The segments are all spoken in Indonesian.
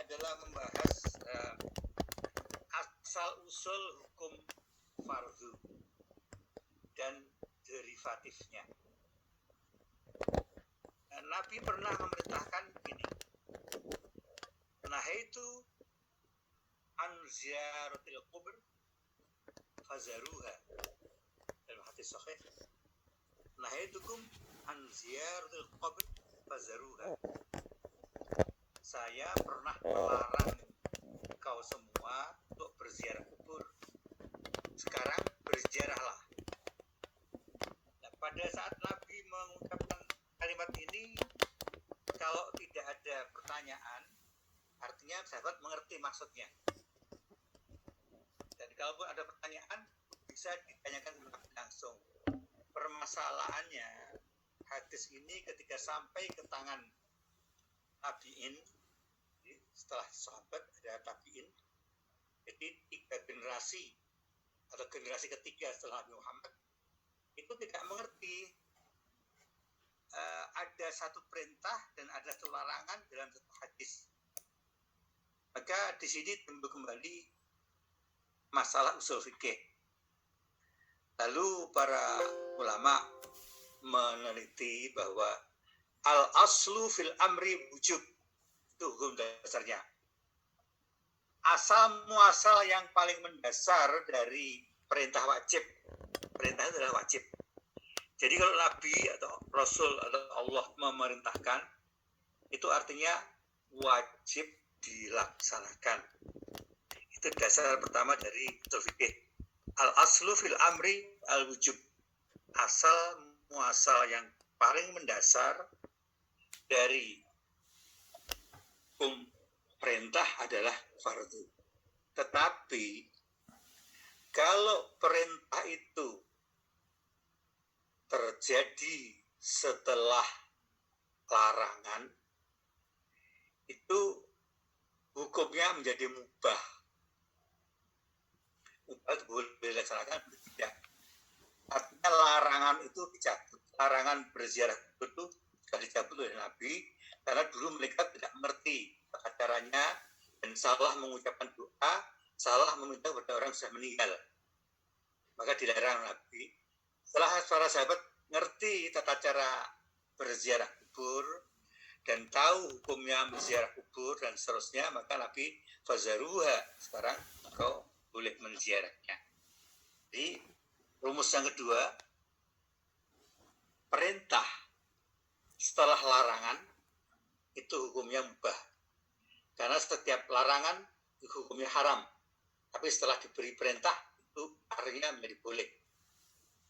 adalah membahas asal-usul hukum fardu dan derivatifnya. Nabi pernah memerintahkan begini, nahaitu an ziyaratil qubur fazaruha, dalam hadis sahih, nahaitukum an ziyaratil qubur fazaruha. Saya pernah melarang kau semua untuk berziarah kubur. Sekarang berziarahlah. Nah, pada saat Nabi mengucapkan kalimat ini, kalau tidak ada pertanyaan, artinya sahabat mengerti maksudnya. Dan kalau ada pertanyaan, bisa ditanyakan langsung. Permasalahannya, hadis ini ketika sampai ke tangan tabi'in, setelah sahabat ada tabi'in, jadi 3 generasi atau generasi ketiga setelah Nabi Muhammad itu tidak mengerti ada satu perintah dan ada satu larangan dalam satu hadis. Maka di sini timbul kembali masalah usul fikih. Lalu para ulama meneliti bahwa al-aslu fil amri wujub, itu hukum dasarnya. Asal muasal yang paling mendasar dari perintah wajib. Perintah itu adalah wajib. Jadi kalau Nabi atau Rasul atau Allah memerintahkan, itu artinya wajib dilaksanakan. Itu dasar pertama dari usul fikih. Al-aslu fil amri al-wujub. Asal muasal yang paling mendasar dari hukum perintah adalah fardu. Tetapi kalau perintah itu terjadi setelah larangan, itu hukumnya menjadi mubah. Mubah itu boleh dilaksanakan, tidak. Artinya larangan itu dicabut. Larangan berziarah itu sudah dicabut oleh Nabi, karena dulu mereka tidak mengerti caranya dan salah mengucapkan doa, salah meminta kepada orang yang sudah meninggal. Maka dilarang Nabi. Setelah para sahabat ngerti tata cara berziarah kubur dan tahu hukumnya berziarah kubur dan seterusnya, maka Nabi fazaruha, sekarang kau boleh menziarahnya. Jadi rumus yang kedua, perintah setelah larangan itu hukumnya mubah. Karena setiap larangan itu hukumnya haram. Tapi setelah diberi perintah itu artinya menjadi boleh.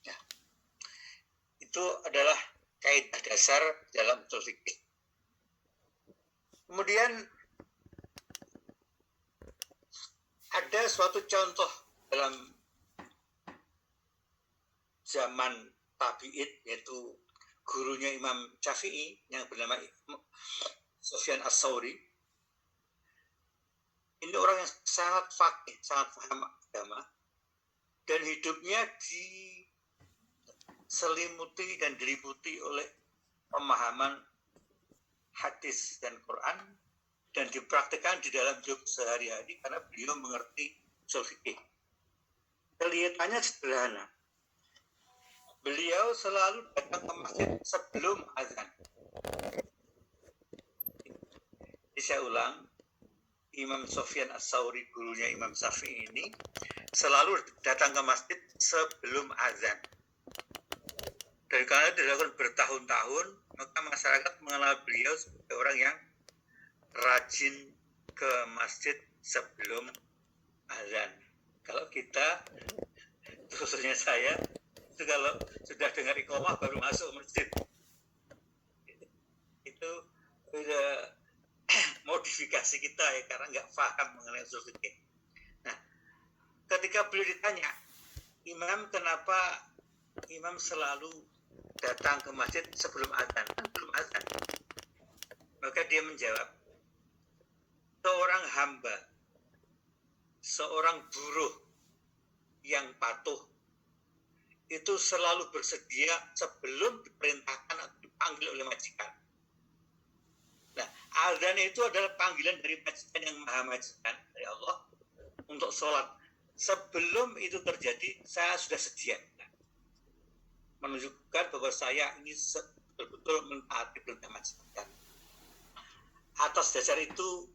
Ya. Itu adalah kaidah dasar dalam usul fikih. Kemudian ada suatu contoh dalam zaman tabi'in, yaitu gurunya Imam Syafi'i yang bernama Sufyan Ats-Tsauri. Ini orang yang sangat faqih, sangat paham agama, dan hidupnya diselimuti dan diliputi oleh pemahaman hadis dan Quran, dan dipraktikkan di dalam hidup sehari-hari karena beliau mengerti usul fikih. Kelihatannya sederhana. Beliau selalu datang ke masjid sebelum azan. Saya ulang, Imam Sufyan Ats-Tsauri, gurunya Imam Syafi'i ini, selalu datang ke masjid sebelum azan. Dan karena dilakukan bertahun-tahun, maka masyarakat mengenal beliau sebagai orang yang rajin ke masjid sebelum azan. Kalau kita, khususnya saya, itu kalau sudah dengar iqamah baru masuk masjid. Itu udah modifikasi kita ya, karena nggak paham mengenai usul fikih. Nah, ketika beliau ditanya, Imam, kenapa Imam selalu datang ke masjid sebelum azan? Belum azan. Maka dia menjawab, seorang hamba, seorang buruh yang patuh itu selalu bersedia sebelum diperintahkan atau dipanggil oleh majikan. Nah, Azan itu adalah panggilan dari majikan yang maha majikan dari Allah untuk sholat. Sebelum itu terjadi, saya sudah sedia menunjukkan bahwa saya ini betul-betul mentaati perintah majikan. Atas dasar itu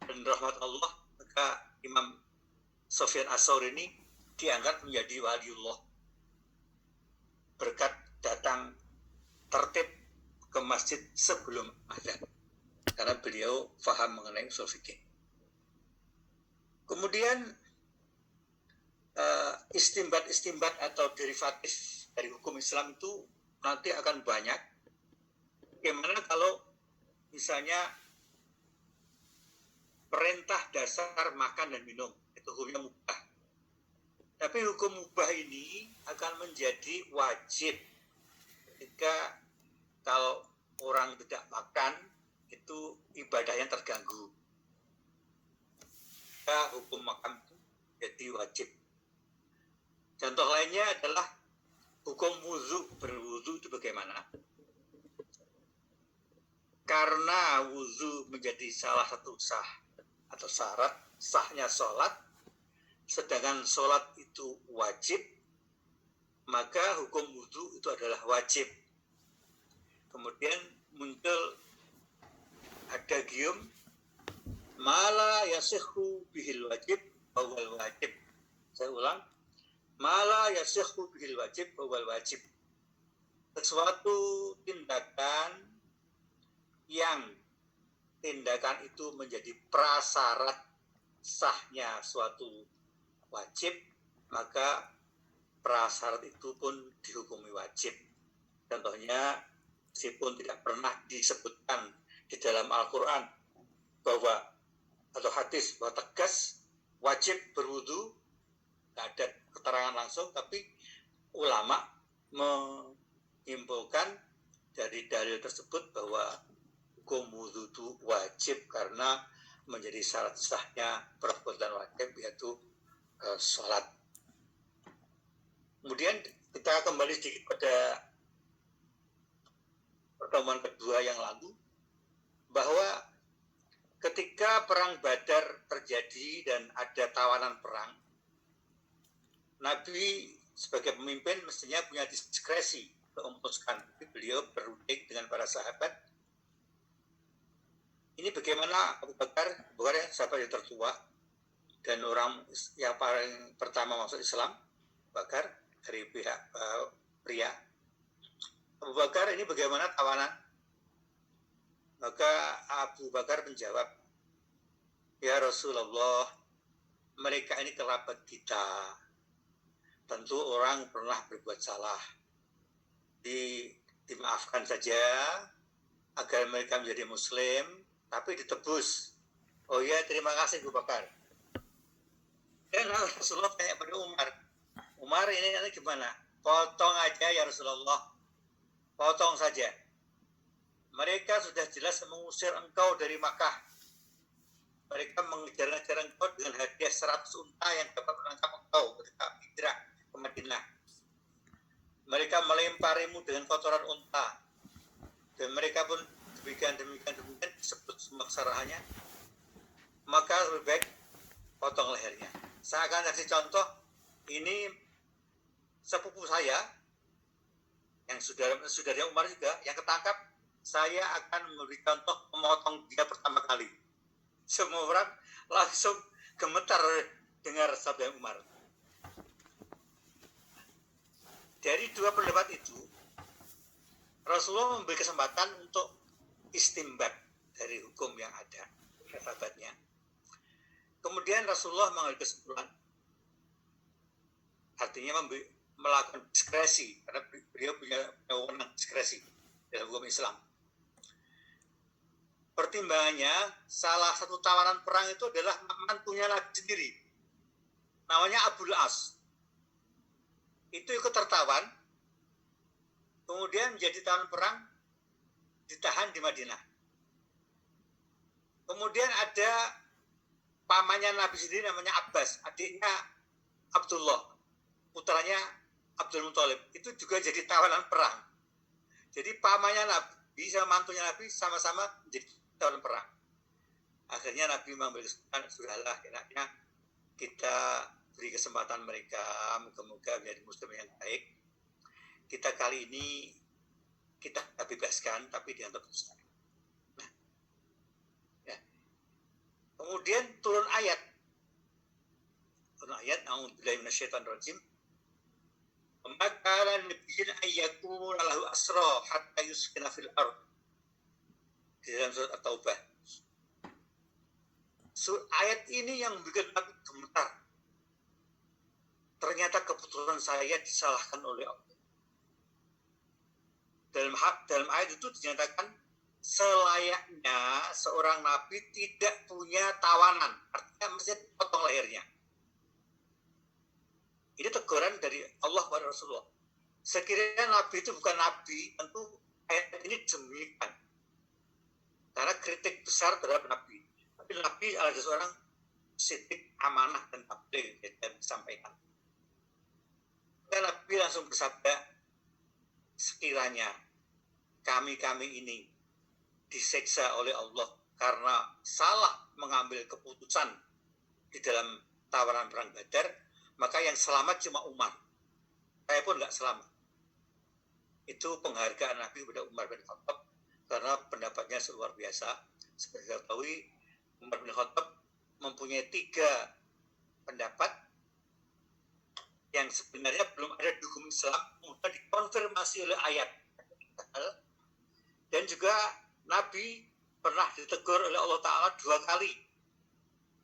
dan rahmat Allah, maka Imam Sufyan Ats-Tsauri ini diangkat menjadi waliullah berkat datang tertib ke masjid sebelum azan, karena beliau faham mengenai usul fikih. Kemudian istimbat atau derivatif dari hukum Islam itu nanti akan banyak. Bagaimana kalau misalnya perintah dasar makan dan minum itu hukumnya mubah, tapi hukum mubah ini akan menjadi wajib ketika kalau orang tidak makan itu ibadahnya terganggu. Maka hukum makan itu jadi wajib. Contoh lainnya adalah hukum wudu, berwudu itu bagaimana? Karena wudu menjadi salah satu sah atau syarat sahnya sholat, sedangkan sholat itu wajib, maka hukum wudu itu adalah wajib. Kemudian muncul adagium mala yasihhu bihil wajib awal wajib. Saya ulang, mala yasihhu bihil wajib awal wajib. Sesuatu tindakan yang tindakan itu menjadi prasyarat sahnya suatu wajib, maka prasyarat itu pun dihukumi wajib. Contohnya, meskipun tidak pernah disebutkan di dalam Al-Quran bahwa atau hadis bahwa tegas wajib berwudu, tidak ada keterangan langsung, tapi ulama menyimpulkan dari dalil tersebut bahwa hukum wudu itu wajib karena menjadi syarat sahnya perbuatan wajib, yaitu sholat. Kemudian kita kembali sedikit pada pertemuan kedua yang lalu, bahwa ketika perang Badar terjadi dan ada tawanan perang, Nabi sebagai pemimpin mestinya punya diskresi untuk memutuskan. Beliau berunding dengan para sahabat. Ini bagaimana Abu Bakar sahabat yang tertua dan orang yang paling pertama masuk Islam, Bakar dari pihak pria. Abu Bakar ini bagaimana tawanan? Maka Abu Bakar menjawab, ya Rasulullah, mereka ini kerabat kita. Tentu orang pernah berbuat salah. Dimaafkan saja agar mereka menjadi muslim, tapi ditebus. Oh iya, terima kasih Abu Bakar. Dan Rasulullah tanya pada Umar, Umar ini gimana? Potong aja ya Rasulullah. Potong saja. Mereka sudah jelas mengusir engkau dari Makkah. Mereka mengejar-ngejar engkau dengan hadiah 100 unta yang dapat menangkap engkau ketika hijrah ke Madinah. Mereka melemparimu dengan kotoran unta. Dan mereka pun demikian disebut semua kesalahannya. Maka lebih baik potong lehernya. Saya akan kasih contoh. Ini sepupu saya yang saudara Umar juga yang ketangkap. Saya akan memberi contoh memotong dia pertama kali. Semua orang langsung gemetar dengar sabda Umar. Dari dua pendapat itu, Rasulullah memberi kesempatan untuk istimbat dari hukum yang ada, sahabatnya. Kemudian Rasulullah mengambil kesimpulan, artinya melakukan diskresi, karena beliau punya wewenang diskresi dalam hukum Islam. Pertimbangannya, salah satu tawanan perang itu adalah mantunya Nabi sendiri. Namanya Abul As. Itu ikut tertawan, kemudian menjadi tawanan perang, ditahan di Madinah. Kemudian ada pamannya Nabi sendiri namanya Abbas, adiknya Abdullah, putranya Abdul Muthalib. Itu juga jadi tawanan perang. Jadi pamannya Nabi, Nabi sama mantunya Nabi sama-sama menjadi tahun perang. Akhirnya Nabi mengambil kesempatan, sudahlah enaknya kita beri kesempatan mereka, moga-moga menjadi muslim yang baik. Kita kali ini kita bebaskan, tapi dengan tebusan. Nah, ya. Kemudian turun ayat, a'udzubillahi minasyaitonir rajim. Maka nabiyyin ayyakuna lahu asra hatta yuskina fil ard. Di dalam surat At-Taubah. Ayat ini yang membuat Nabi gemetar. Ternyata keputusan saya disalahkan oleh Allah. Dalam ayat itu dinyatakan selayaknya seorang nabi tidak punya tawanan, artinya mesti potong lehernya. Ini teguran dari Allah kepada Rasulullah. Sekiranya nabi itu bukan nabi, tentu ayat ini demikian. Karena kritik besar terhadap nabi. Tapi nabi adalah seorang siddiq, amanah dan tabligh yang disampaikan. Dan Nabi langsung bersabda, sekiranya kami ini diseksa oleh Allah karena salah mengambil keputusan di dalam tawaran perang Badar, maka yang selamat cuma Umar. Saya pun nggak selamat. Itu penghargaan Nabi kepada Umar bin Khattab karena pendapatnya luar biasa. Seperti kita ketahui, Umar bin Khattab mempunyai 3 pendapat yang sebenarnya belum ada di hukum Islam, kemudian dikonfirmasi oleh ayat. Dan juga Nabi pernah ditegur oleh Allah Ta'ala 2 kali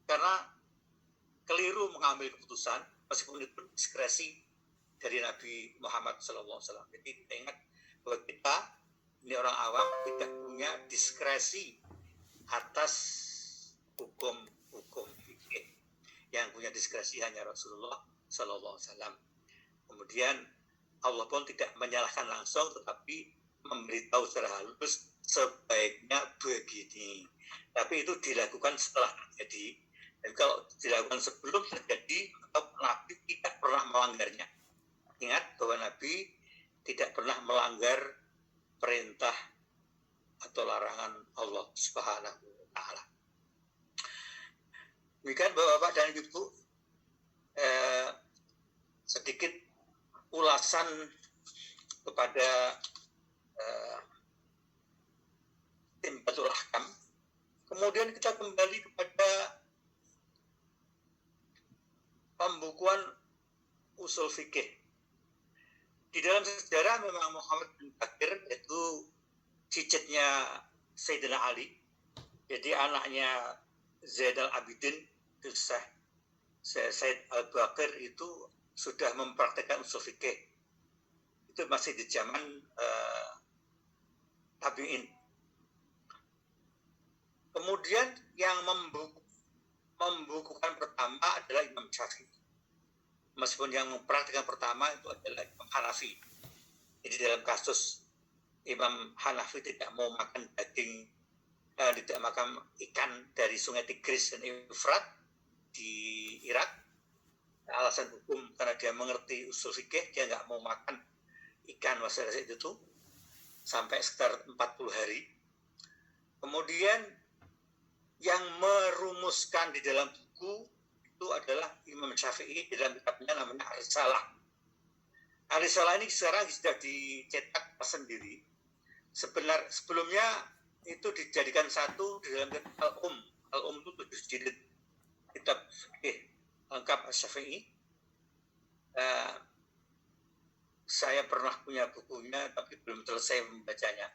karena keliru mengambil keputusan, meskipun itu diskresi dari Nabi Muhammad SAW. Jadi kita ingat bahwa kita ini orang awam tidak punya diskresi atas hukum fikih. Yang punya diskresi hanya Rasulullah SAW. Kemudian Allah pun tidak menyalahkan langsung, tetapi memberitahu secara halus sebaiknya begini. Tapi itu dilakukan setelah terjadi. Dan kalau dilakukan sebelum terjadi, Nabi tidak pernah melanggarnya. Ingat bahwa Nabi tidak pernah melanggar perintah atau larangan Allah Subhanahu wa Ta'ala. Demikian Bapak dan Ibu, sedikit ulasan kepada tim Batul Ahkam. Kemudian kita kembali kepada pembukuan usul fikih. Di dalam sejarah memang Muhammad bin Bakir, yaitu cicitnya Sayyidina Ali, jadi anaknya Zainal Abidin, Said Al-Bakir itu sudah mempraktekkan usul fikih. Itu masih di zaman tabi'in. Kemudian yang membukukan pertama adalah Imam Syafi'i. Meskipun yang mempraktikkan pertama itu adalah Imam Hanafi. Jadi dalam kasus Imam Hanafi tidak mau makan daging, tidak makan ikan dari sungai Tigris dan Efrat di Irak, alasan hukum karena dia mengerti usul fikih, dia nggak mau makan ikan wasir itu sampai sekitar 40 hari. Kemudian yang merumuskan di dalam buku itu adalah Imam Syafi'i di dalam kitabnya namanya Ar-Risalah. Ar-Risalah ini sekarang sudah dicetak sendiri. Sebelumnya itu dijadikan satu di dalam kitab Al-Um. Al-Um itu 7 jilid kitab fikih lengkap Syafi'i. Saya pernah punya bukunya tapi belum selesai membacanya.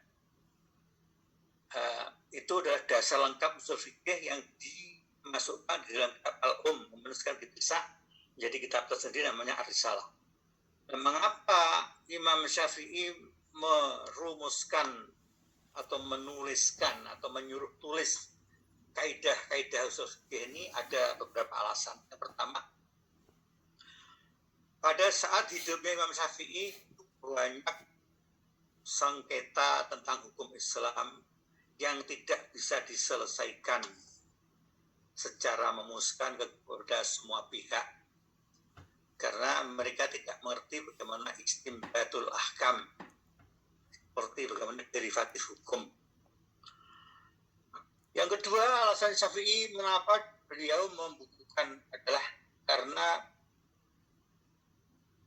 Itu adalah dasar lengkap usul fikih yang dimasukkan di dalam kitab Al-Um, menuliskan dipisah menjadi kitab tersendiri namanya Ar-Risalah. Dan mengapa Imam Syafi'i merumuskan atau menuliskan atau menyuruh tulis kaidah-kaidah usul fikih ini? Ada beberapa alasan. Yang pertama, pada saat hidupnya Imam Syafi'i banyak sengketa tentang hukum Islam yang tidak bisa diselesaikan secara memuaskan kepada semua pihak karena mereka tidak mengerti bagaimana istinbatul ahkam, seperti bagaimana derivatif hukum. Yang kedua, alasan Syafi'i mengapa beliau membukukan adalah karena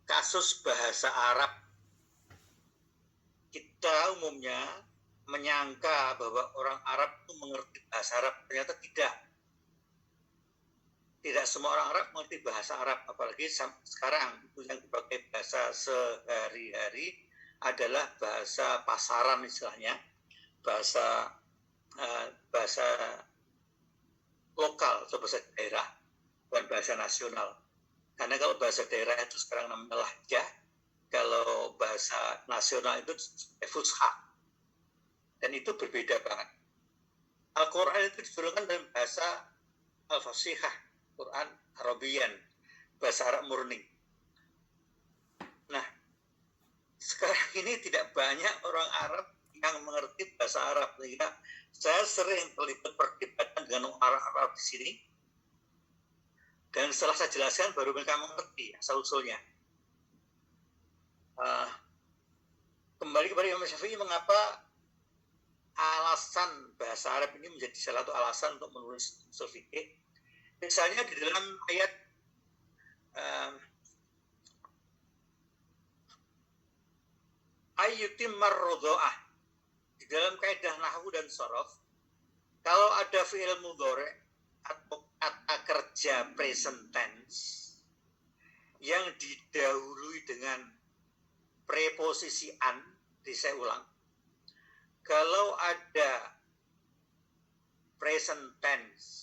kasus bahasa Arab. Kita umumnya menyangka bahwa orang Arab itu mengerti bahasa Arab, ternyata tidak. Tidak semua orang Arab mengerti bahasa Arab, apalagi sekarang yang dipakai bahasa sehari-hari adalah bahasa pasaran istilahnya, bahasa lokal atau bahasa daerah, bukan bahasa nasional. Karena kalau bahasa daerah itu sekarang namanya lahjah, kalau bahasa nasional itu fusha. Dan itu berbeda banget. Al-Quran itu diturunkan dalam bahasa Al-Fasihah, Quran Arabian, bahasa Arab murni. Nah, sekarang ini tidak banyak orang Arab yang mengerti bahasa Arab. Sehingga saya sering terlibat perdebatan dengan orang Arab di sini. Dan setelah saya jelaskan, baru mereka mengerti asal-usulnya. Kembali kepada Imam Syafi'i, mengapa alasan bahasa Arab ini menjadi salah satu alasan untuk menulis usul fikih. Misalnya di dalam ayat ayyutimmar rodha'ah, di dalam kaidah nahwu dan shorof, kalau ada fi'il mudhari' atau kata kerja present tense yang didahului dengan preposisi an, saya ulang, kalau ada present tense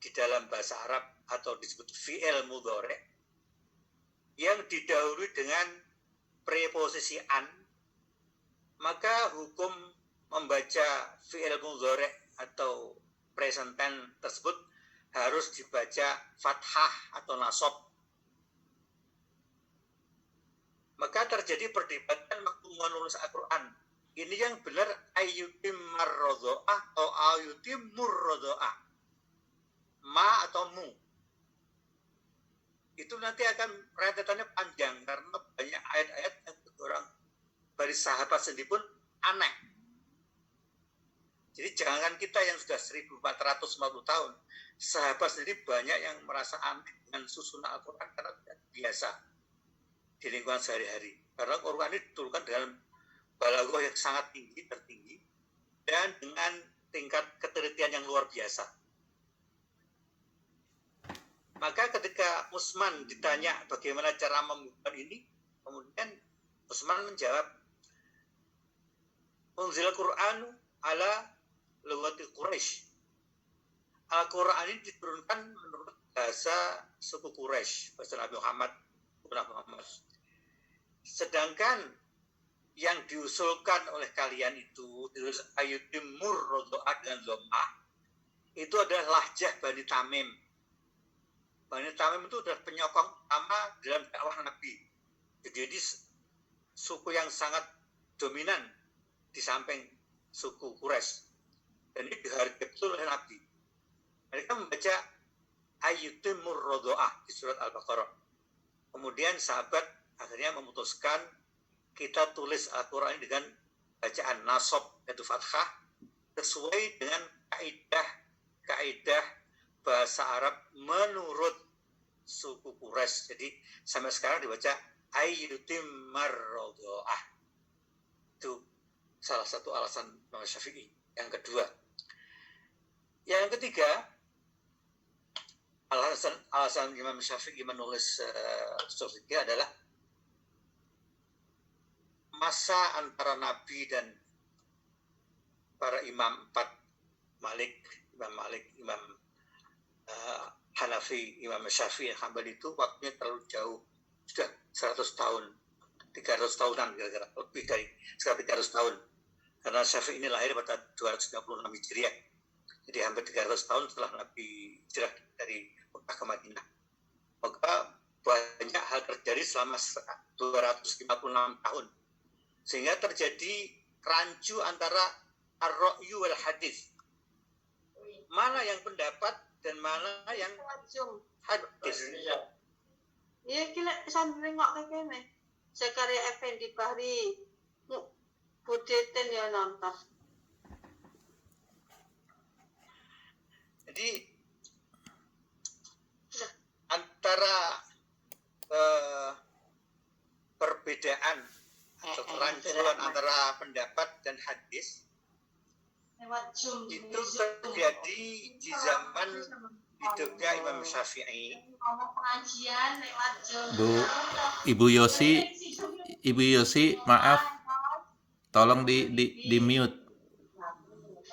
di dalam bahasa Arab atau disebut fi'il mudhari' yang didahului dengan preposisi an, maka hukum membaca fi'il mudhari' atau present tense tersebut harus dibaca fathah atau nasab. Maka terjadi perdebatan waktu menulis Al-Quran. Ini yang benar ayyutimmar rodha'ah atau ayyutimmur rodha'ah, ma atau mu. Itu nanti akan rentetannya panjang karena banyak ayat-ayat yang orang dari sahabat sendiri pun aneh. Jadi jangan kita yang sudah 1450 tahun, sahabat sendiri banyak yang merasa aneh dengan susunan Al-Quran karena tidak biasa di lingkungan sehari-hari. Karena Al-Quran ini diturunkan dalam balaghah yang sangat tinggi, tertinggi, dan dengan tingkat ketelitian yang luar biasa. Maka ketika Utsman ditanya bagaimana cara membuat ini, kemudian Utsman menjawab, unzil Qur'anu ala lughati Quraisy. Al-Quran ini diturunkan menurut bahasa suku Quraisy, bahasa Nabi Muhammad. Sedangkan yang diusulkan oleh kalian itu, ditulis ayyutimmur rodha'ah dengan dhammah, itu adalah lahjah Bani Tamim. Bani Tamim itu adalah penyokong utama dalam dakwah Nabi. Jadi suku yang sangat dominan di samping suku Quraisy. Dan ini dihargai betul oleh Nabi. Mereka membaca ayyutimmur rodha'ah di surat Al-Baqarah. Kemudian sahabat akhirnya memutuskan kita tulis Al-Quran dengan bacaan nasab, yaitu fathah, sesuai dengan kaidah bahasa Arab menurut suku Quraisy. Jadi sampai sekarang dibaca ayyutimmar rodha'ah. Itu salah satu alasan Imam Syafi'i. Yang kedua. Yang ketiga, alasan Imam Syafi'i menulis usul fikih adalah masa antara Nabi dan para imam empat, Imam Malik, Imam Hanafi, Imam Syafi'i, Hambali, itu waktunya terlalu jauh, sudah 100 tahun, 300 tahunan kira-kira, lebih dari sekitar 300 tahun. Karena Syafi'i ini lahir pada 256 Hijriah, jadi hampir 300 tahun setelah Nabi hijrah dari Mekah ke Madinah. Maka banyak hal terjadi selama 256 tahun, sehingga terjadi rancu antara ar-ra'yu wal hadis. Mana yang pendapat dan mana yang hadis. Iya, kira sambil nengok ke kene. Zakaria Effendi Bahri, Puditin ya nonton. Jadi antara perbedaan atau kerancuan antara pendapat dan hadis itu terjadi di zaman hidupnya Imam Syafi'i. Ibu Yosi, maaf, tolong di mute.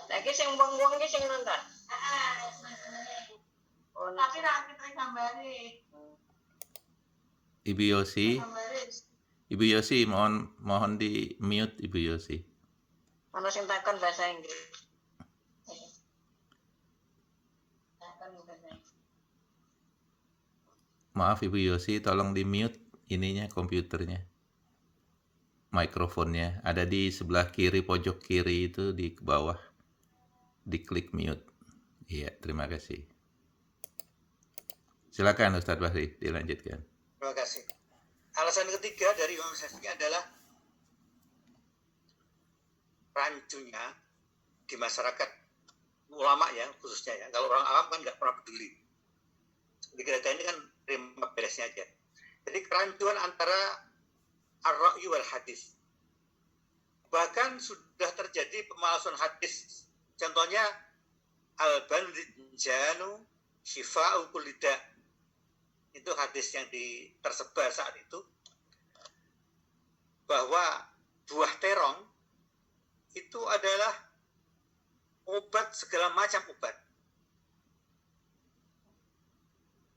Lagi sing wong-wong iki sing nonton. Oh, tapi ra gambare. Ibu Yosi, mohon di mute Ibu Yosi. Ana sing takon bahasa Inggris. Maaf Ibu Yosi, tolong di mute ininya komputernya. Mikrofonnya ada di sebelah kiri, pojok kiri itu di bawah. Diklik mute. Iya, terima kasih. Silakan Ustadz Bahri, dilanjutkan. Terima kasih. Alasan ketiga dari Imam Syafi'i adalah rancunya di masyarakat ulama ya khususnya ya. Kalau orang awam kan nggak pernah peduli. Di kita ini kan terima beresnya aja. Jadi kerancuan antara ar-ra'yu wal hadis. Bahkan sudah terjadi pemalsuan hadis. Contohnya al-banjanu syifa'u kulli da'. Itu hadis yang tersebar saat itu bahwa buah terong itu adalah obat, segala macam obat.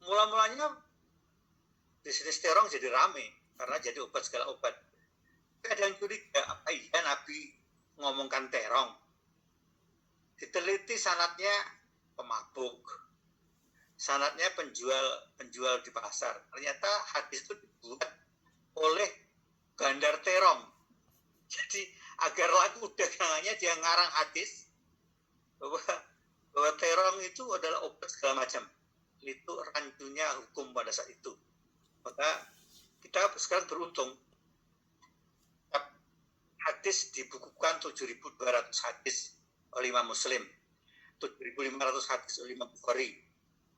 Mula-mulanya bisnis terong jadi rame karena jadi obat, segala obat. Ada yang curiga, apa iya Nabi ngomongkan terong? Diteliti sanadnya pemabuk, sanadnya penjual di pasar. Ternyata hadis itu dibuat oleh bandar terong. Jadi agar laku dagangannya dia ngarang hadis bahwa terong itu adalah obat segala macam. Itu rancunya hukum pada saat itu. Maka kita sekarang beruntung hadis dibukukan 7.200 hadis oleh Imam Muslim, 7.500 hadis oleh Imam Bukhari,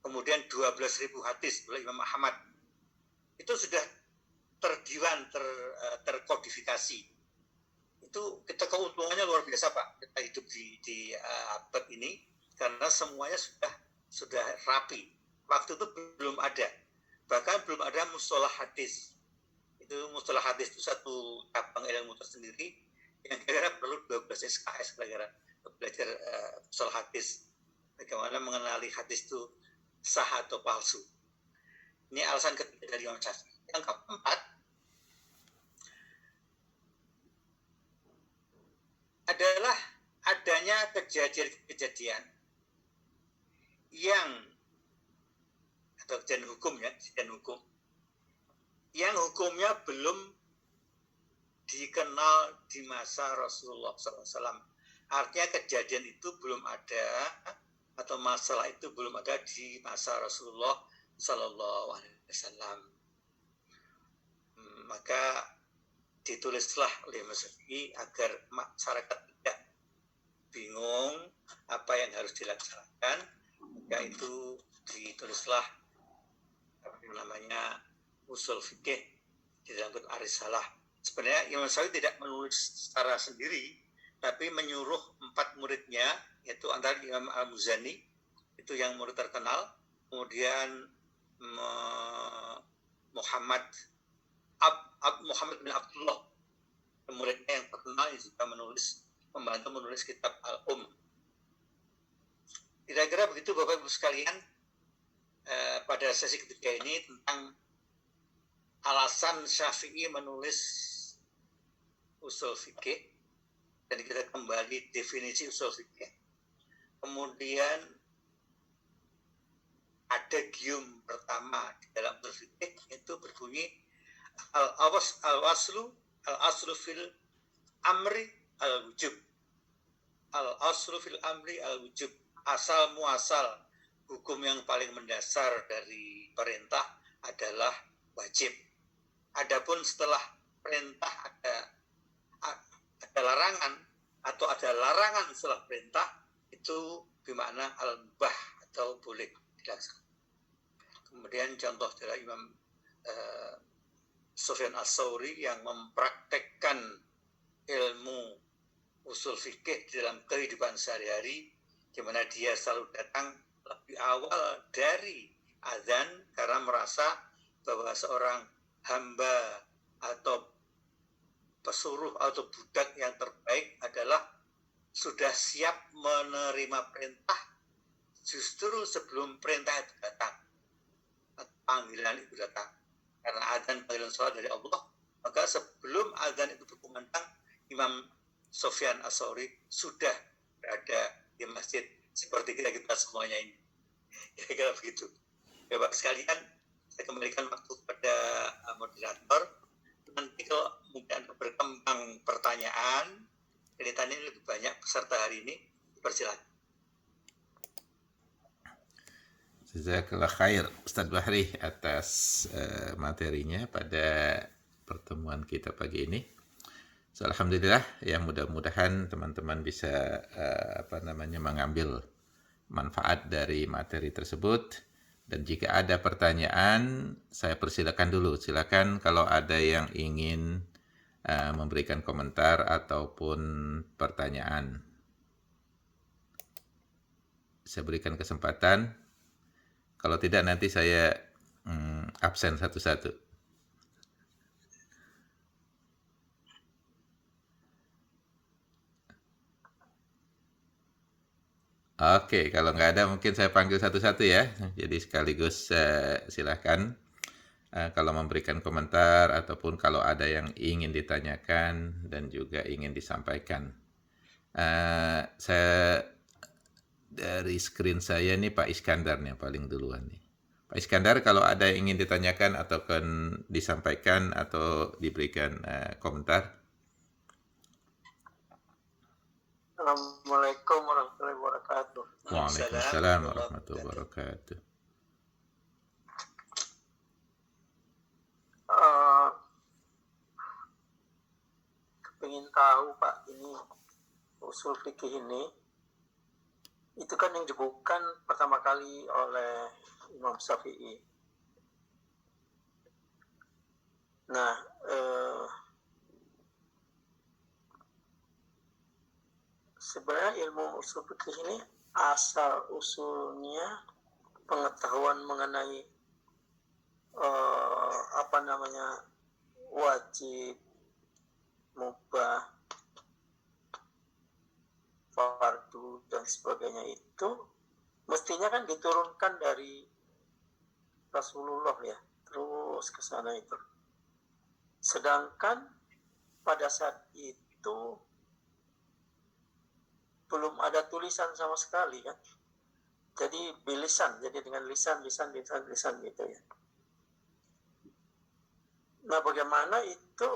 kemudian 12.000 hadis oleh Imam Ahmad. Itu sudah terdiwan, terkodifikasi. Itu kita keuntungannya luar biasa Pak. Kita hidup di abad ini karena semuanya sudah rapi. Waktu itu belum ada, bahkan belum ada mustalah hadis. Itu mustalah hadis itu satu cabang ilmu tersendiri yang kira-kira perlu 12 SKS kira-kira belajar mustalah hadis. Bagaimana mengenali hadis itu sah atau palsu. Ini alasan ketiga dari Imam Syafi'i. Yang keempat adalah adanya kejadian-kejadian yang atau kejadian hukum ya, kejadian hukum yang hukumnya belum dikenal di masa Rasulullah SAW. Artinya kejadian itu belum ada atau masalah itu belum ada di masa Rasulullah SAW. Maka ditulislah oleh Syafi'i agar masyarakat tidak bingung apa yang harus dilaksanakan. Maka itu ditulislah namanya usul fikih di dalam Ar-Risalah. Sebenarnya Imam Syafi'i tidak menulis secara sendiri, tapi menyuruh 4 muridnya, yaitu antara Imam Al-Muzani, itu yang murid terkenal, kemudian Muhammad bin Abdullah, muridnya yang terkenal yang juga membantu menulis kitab Al-Um. Kira-kira begitu Bapak Ibu sekalian pada sesi ketiga ini tentang alasan Syafi'i menulis usul fikih, dan kita kembali definisi usul fikih. Kemudian ada gium pertama di dalam usul fikih, itu berbunyi al-aslu fil amri al-wujub. Al-aslu fil amri al-wujub. Asal muasal hukum yang paling mendasar dari perintah adalah wajib. Adapun setelah perintah ada larangan atau ada larangan setelah perintah, itu bermakna al-mubah atau boleh dilaksanakan. Kemudian contoh dari Imam Sufyan Ats-Tsauri yang mempraktekkan ilmu usul fikih di dalam kehidupan sehari-hari, di mana dia selalu datang lebih awal dari azan karena merasa bahwa seorang hamba atau pesuruh atau budak yang terbaik adalah sudah siap menerima perintah justru sebelum perintah itu datang, panggilan itu datang. Karena azan panggilan sholat dari Allah, maka sebelum azan itu berkumandang, Imam Sufyan Ats-Tsauri sudah berada di masjid seperti kita semuanya ini. Kira-kira begitu. Bapak sekalian, saya kembalikan waktu kepada moderator. Nanti kalau mungkin berkembang pertanyaan, kelihatannya lebih banyak peserta hari ini, dipersilakan. Jazakallah khair Ustadz Bahri atas materinya pada pertemuan kita pagi ini. So, alhamdulillah, ya mudah-mudahan teman-teman bisa mengambil manfaat dari materi tersebut. Dan jika ada pertanyaan, saya persilakan dulu. Silakan kalau ada yang ingin memberikan komentar ataupun pertanyaan. Saya berikan kesempatan. Kalau tidak nanti saya absen satu-satu. Oke, kalau nggak ada mungkin saya panggil satu-satu ya. Jadi sekaligus silakan kalau memberikan komentar ataupun kalau ada yang ingin ditanyakan dan juga ingin disampaikan. Saya dari screen saya nih Pak Iskandar nih yang paling duluan nih. Pak Iskandar, kalau ada yang ingin ditanyakan atau disampaikan atau diberikan komentar. Assalamualaikum warahmatullahi wabarakatuh. Waalaikumsalam warahmatullahi wabarakatuh. Kepingin tahu Pak, ini usul fikih ini itu kan yang dibukukan pertama kali oleh Imam Syafi'i. Nah, sebenarnya ilmu usul fikih ini asal usulnya pengetahuan mengenai wajib, mubah, fardu dan sebagainya itu mestinya kan diturunkan dari Rasulullah ya, terus ke sana itu. Sedangkan pada saat itu belum ada tulisan sama sekali kan. Jadi bilisan, jadi dengan lisan gitu ya. Nah, bagaimana itu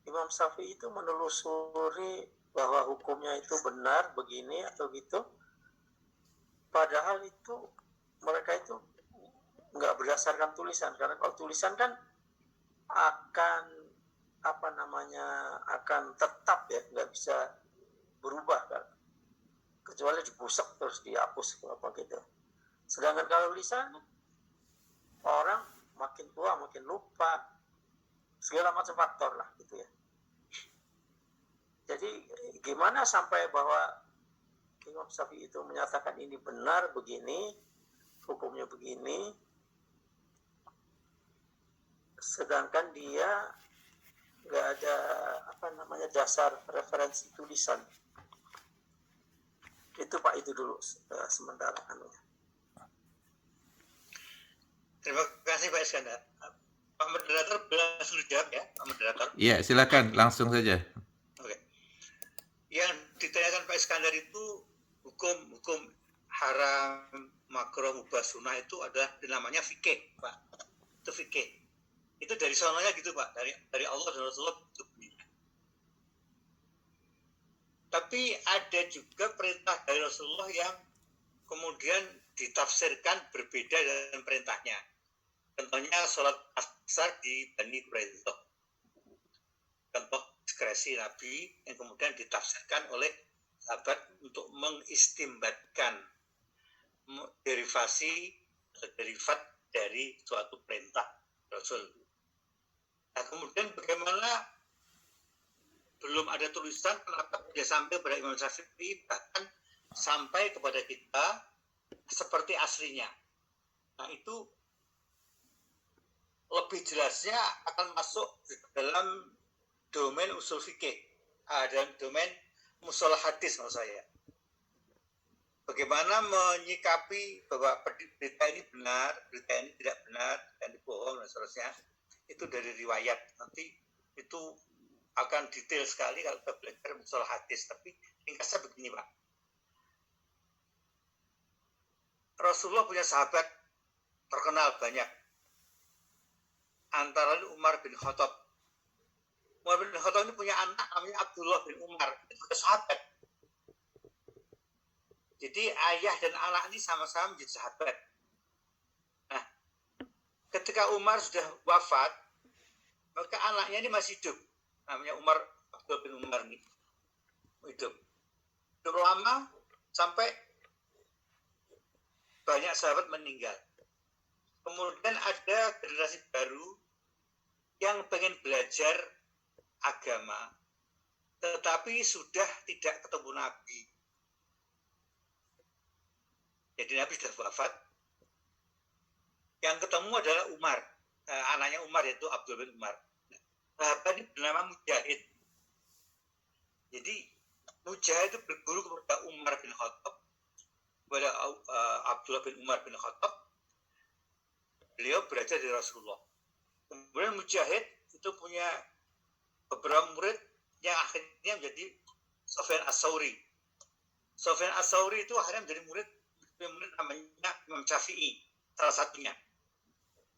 Imam Syafi'i itu menelusuri bahwa hukumnya itu benar begini atau gitu, padahal itu mereka itu nggak berdasarkan tulisan, karena kalau tulisan kan akan akan tetap ya, nggak bisa berubah kan, kecuali dibusek terus dihapus apa gitu. Sedangkan kalau lisan, orang makin tua makin lupa, segala macam faktor lah gitu ya. Jadi gimana sampai bahwa Imam Syafi'i itu menyatakan ini benar begini, hukumnya begini, sedangkan dia nggak ada dasar referensi tulisan. Itu Pak, itu dulu sementara anunya. Terima kasih Pak Iskandar. Pak Moderator sudah jawab ya, Pak Moderator? Iya, silakan langsung saja. Oke. Yang ditanyakan Pak Iskandar itu hukum haram, makruh, mubah, sunnah itu adalah namanya fikih, Pak. Itu fikih. Itu dari sononya gitu Pak, dari Allah dan Rasulullah itu. Tapi ada juga perintah dari Rasulullah yang kemudian ditafsirkan berbeda dengan perintahnya. Contohnya sholat asar di Bani Quraidah. contoh diskresi Nabi yang kemudian ditafsirkan oleh sahabat untuk mengistimbatkan derivasi atau derivat dari suatu perintah Rasul. Nah, kemudian bagaimana belum ada tulisan kenapa dia sampai pada Imam Syafi'i, bahkan sampai kepada kita seperti aslinya. Nah, itu lebih jelasnya akan masuk dalam domain usul fikih dan domain mustalah hadis maksud saya. Bagaimana menyikapi bahwa berita ini benar, berita ini tidak benar, dan bohong dan seterusnya, itu dari riwayat. Nanti itu akan detail sekali kalau kita belajar mustalah hadis. Tapi ringkasnya begini, Pak. Rasulullah punya sahabat terkenal banyak. Antara lain Umar bin Khattab. Umar bin Khattab ini punya anak namanya Abdullah bin Umar. Itu juga sahabat. Jadi ayah dan anak ini sama-sama menjadi sahabat. Nah, ketika Umar sudah wafat, maka anaknya ini masih hidup. Namanya Umar, Abdullah bin Umar ini. Hidup. Hidup lama sampai banyak sahabat meninggal. Kemudian ada generasi baru yang pengen belajar agama, tetapi sudah tidak ketemu Nabi. Jadi Nabi sudah wafat. Yang ketemu adalah Umar, anaknya Umar yaitu Abdullah bin Umar. Sahabat ini bernama Mujahid. Jadi Mujahid itu berguru kepada Umar bin Khattab, kepada Abdullah bin Umar bin Khattab. Beliau belajar dari Rasulullah. Kemudian Mujahid itu punya beberapa murid yang akhirnya menjadi Sufyan As-Tsauri. Sufyan As-Tsauri itu akhirnya menjadi murid namanya Imam Syafi'i, salah satunya.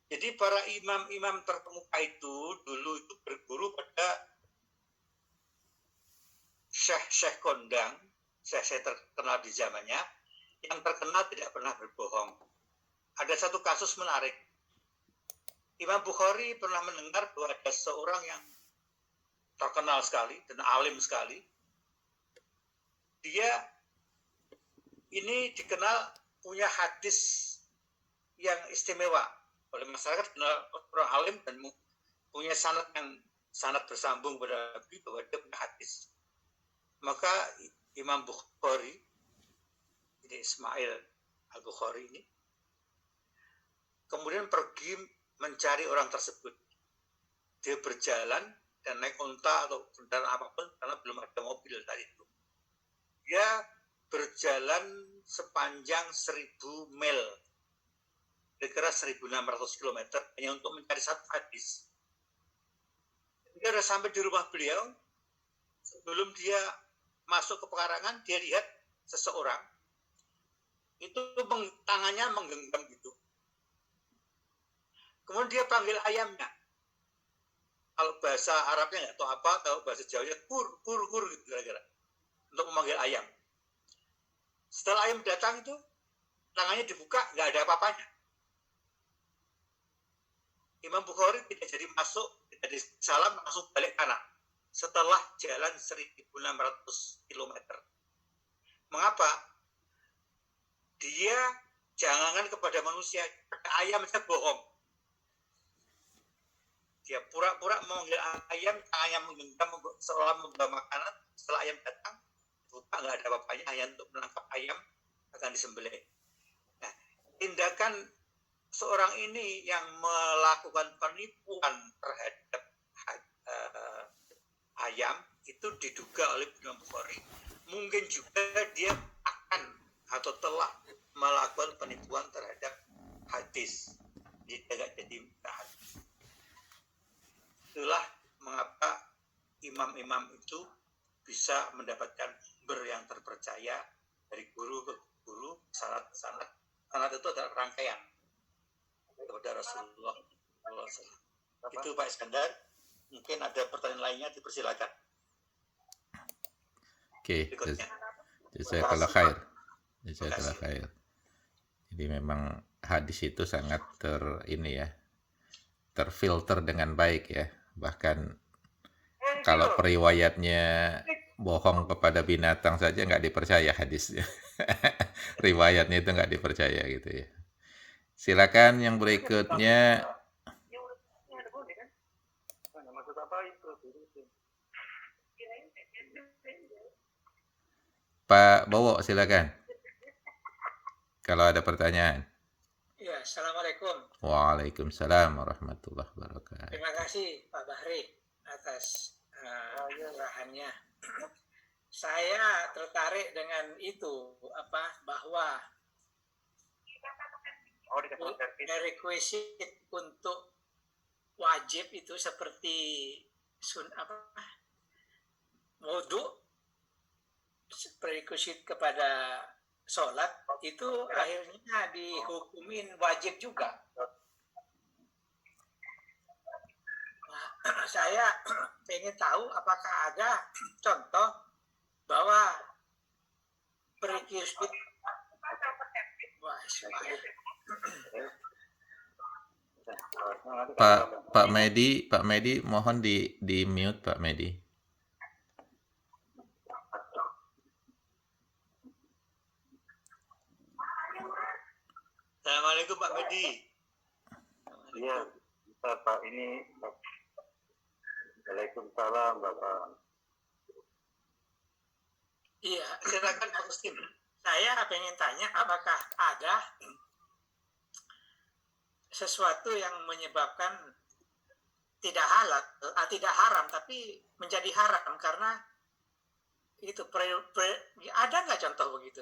Jadi para imam-imam terkemuka itu dulu itu berguru pada syekh-syekh kondang, syekh-syekh terkenal di zamannya, yang terkenal tidak pernah berbohong. Ada satu kasus menarik. Imam Bukhari pernah mendengar bahwa ada seorang yang terkenal sekali dan alim sekali. Dia ini dikenal punya hadis yang istimewa oleh masyarakat, kenal orang alim dan punya sanad bersambung pada Nabi bahwa dia punya hadis. Maka Imam Bukhari, ini Ismail Al-Bukhari ini, kemudian pergi mencari orang tersebut. Dia berjalan dan naik unta atau kendaraan apapun karena belum ada mobil tadi itu. Dia berjalan sepanjang 1000 mil, kira-kira 1600 km hanya untuk mencari satu hadis. Dia sudah sampai di rumah beliau. Sebelum dia masuk ke pekarangan, dia lihat seseorang itu tangannya menggenggam gitu. Kemudian dia panggil ayamnya. Kalau bahasa Arabnya nggak tahu apa, kalau bahasa Jawanya kur gitu kira-kira, untuk memanggil ayam. Setelah ayam datang itu, tangannya dibuka, nggak ada apa-apanya. Imam Bukhari tidak jadi masuk, tidak disalam, langsung balik kanan. Setelah jalan 1600 km. Mengapa? Dia jangankan kepada manusia, kepada ayam saja bohong. Dia pura-pura memanggil ayam, tangannya menggenggam seolah membawa makanan. Setelah ayam datang, buka nggak ada apa-apanya, hanya untuk menangkap ayam akan disembelih. Nah, tindakan seorang ini yang melakukan penipuan terhadap ayam itu diduga oleh Imam Bukhari. Mungkin juga dia akan atau telah melakukan penipuan terhadap hadis. Dia tidak jadi hadis. Itulah mengapa imam-imam itu bisa mendapatkan sumber yang terpercaya dari guru ke guru, sanad ke sanad. Sanad itu adalah rangkaian kepada Rasulullah SAW. Itu Pak Iskandar. Mungkin ada pertanyaan lainnya, dipersilakan. Oke, jazakallah khair. Jazakallah khair. Jadi memang hadis itu sangat terfilter dengan baik ya. Bahkan kalau periwayatnya bohong kepada binatang saja nggak dipercaya hadisnya. Riwayatnya itu nggak dipercaya gitu ya. Silakan yang berikutnya, Maksud apa itu? Pak Bowo, silakan. Kalau ada pertanyaan. Ya, Assalamualaikum. Waalaikumsalam warahmatullahi wabarakatuh. Terima kasih Pak Bahri atas arahannya. Saya tertarik dengan itu bahwa prerequisite untuk wajib itu seperti wudu, prerequisite kepada sholat itu akhirnya dihukumin wajib juga. Nah, saya ingin tahu apakah ada contoh bahwa prerequisite Pak Medi, mohon di mute Pak Medi. Assalamualaikum Pak Medi. Iya, Bapak ini. Waalaikumsalam Bapak. Iya, silakan Agustin. Saya ingin tanya apakah ada sesuatu yang menyebabkan tidak halal, tidak haram, tapi menjadi haram karena itu ada nggak contoh begitu?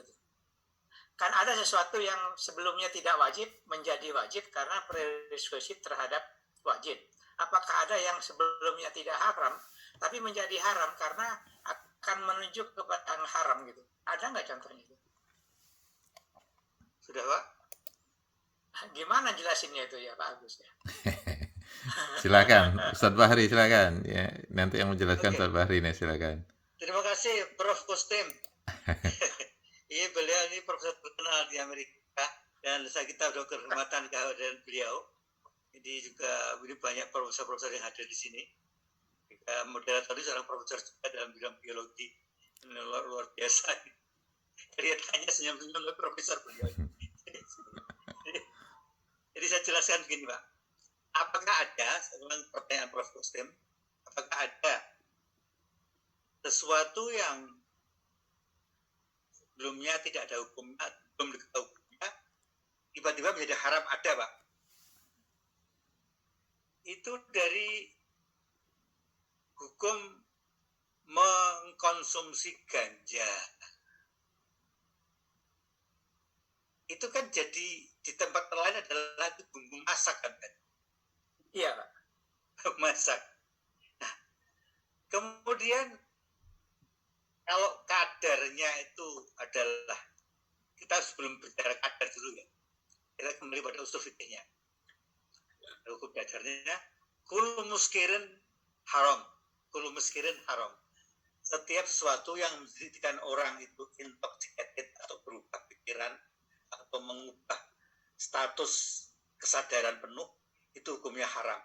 Kan ada sesuatu yang sebelumnya tidak wajib menjadi wajib karena prerequisite terhadap wajib. Apakah ada yang sebelumnya tidak haram tapi menjadi haram karena akan menunjuk kepada yang haram gitu? Ada nggak contohnya itu? Sudah Pak? Gimana jelasinnya itu ya Pak Agus ya? Silakan, Ustadz Bahri silakan. Ya, nanti yang menjelaskan Ustadz Bahri nih silakan. Terima kasih Prof. Kustim. Iya, beliau ini profesor terkenal di Amerika dan kita sudah kehormatan kehadiran beliau. Jadi juga banyak profesor-profesor yang hadir di sini. Moderator seorang profesor juga dalam bidang biologi, luar biasa. Kelihatannya senyum-senyum oleh profesor beliau. Jadi saya jelaskan begini Pak. Apakah ada, sekarang pertanyaan Prof. Kustim, apakah ada sesuatu yang sebelumnya tidak ada hukumnya, belum diketahui hukumnya, tiba-tiba menjadi haram, ada Pak? Itu dari hukum mengkonsumsi ganja. Itu kan jadi di tempat lain adalah itu bumbu masak kan? Iya Pak. Masak. Nah, kemudian kalau kadarnya itu adalah, kita sebelum bicara kadar dulu ya, kita kembali pada usul fikihnya. Hukum kadarnya, kullu muskirin haram. Kullu muskirin haram. Setiap sesuatu yang menjadikan orang itu intoxicated atau berubah pikiran atau mengubah status kesadaran penuh, itu hukumnya haram.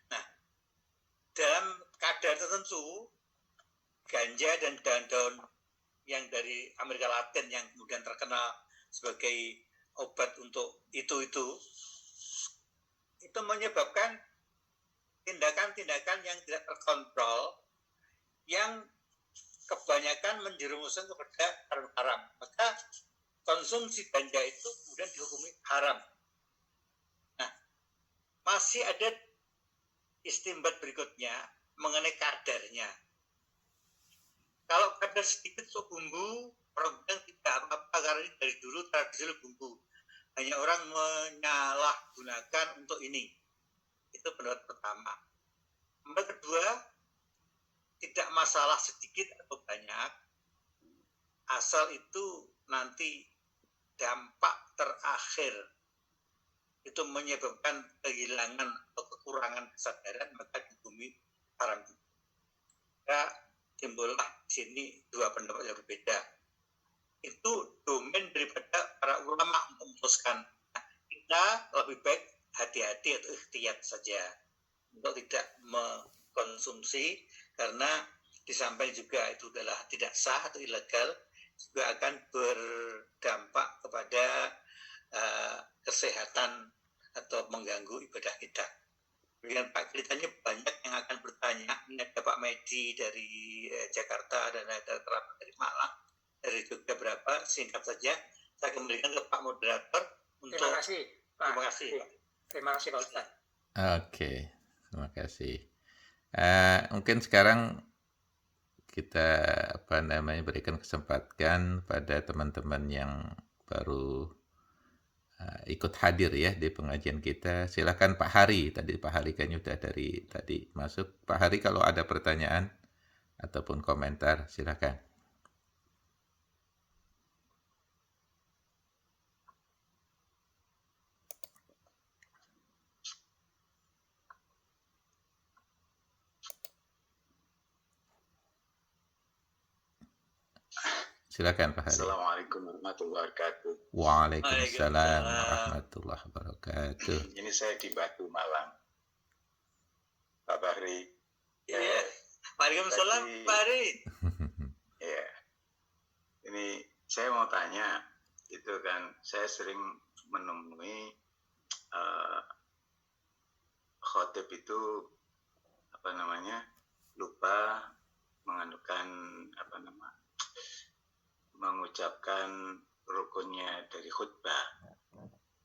Nah, dalam kadar tertentu, ganja dan daun-daun yang dari Amerika Latin yang kemudian terkenal sebagai obat untuk itu menyebabkan tindakan-tindakan yang tidak terkontrol yang kebanyakan menjerumuskan kepada haram. Maka konsumsi ganja itu kemudian dihukumi haram. Nah, masih ada istimbat berikutnya mengenai kadarnya. Kalau kadar sedikit untuk bumbu, orang bilang tidak apa-apa karena ini dari dulu tradisi bumbu. Hanya orang menyalahgunakan untuk ini. Itu pendapat pertama. Pendapat kedua, tidak masalah sedikit atau banyak, asal itu nanti dampak terakhir itu menyebabkan kehilangan atau kekurangan kesadaran, maka dihukumi haram. Ya, timbullah di sini dua pendapat yang berbeda. Itu domain daripada para ulama untuk memutuskan. Nah, kita lebih baik hati-hati atau ikhtiyat saja. untuk tidak mengkonsumsi, karena di samping juga itu adalah tidak sah atau ilegal, juga akan berdampak kepada kesehatan atau mengganggu ibadah kita. Kemudian Pak, ceritanya banyak yang akan bertanya. Ini ada Pak Medi dari Jakarta dan ada Terapi dari Malang, dari Jogja berapa? Singkat saja, saya kembalikan ke Pak Moderator untuk. Terima kasih, Pak. Terima kasih, Pak. Terima kasih, Pak Ustaz. Oke, terima kasih. Mungkin sekarang kita berikan kesempatan pada teman-teman yang baru ikut hadir ya di pengajian kita. Silakan Pak Hari. Tadi Pak Hari kayaknya udah dari tadi masuk. Pak Hari, kalau ada pertanyaan ataupun komentar, silakan. Silakan Pak Hari. Assalamualaikum warahmatullahi wabarakatuh. Waalaikumsalam warahmatullahi wabarakatuh. Ini saya di Batu Malang. Pak Bahri. Ya. Waalaikumsalam, Pak Hari. Ya. Ini saya mau tanya, itu kan saya sering menemui khotib itu lupa mengucapkan rukunnya dari khutbah.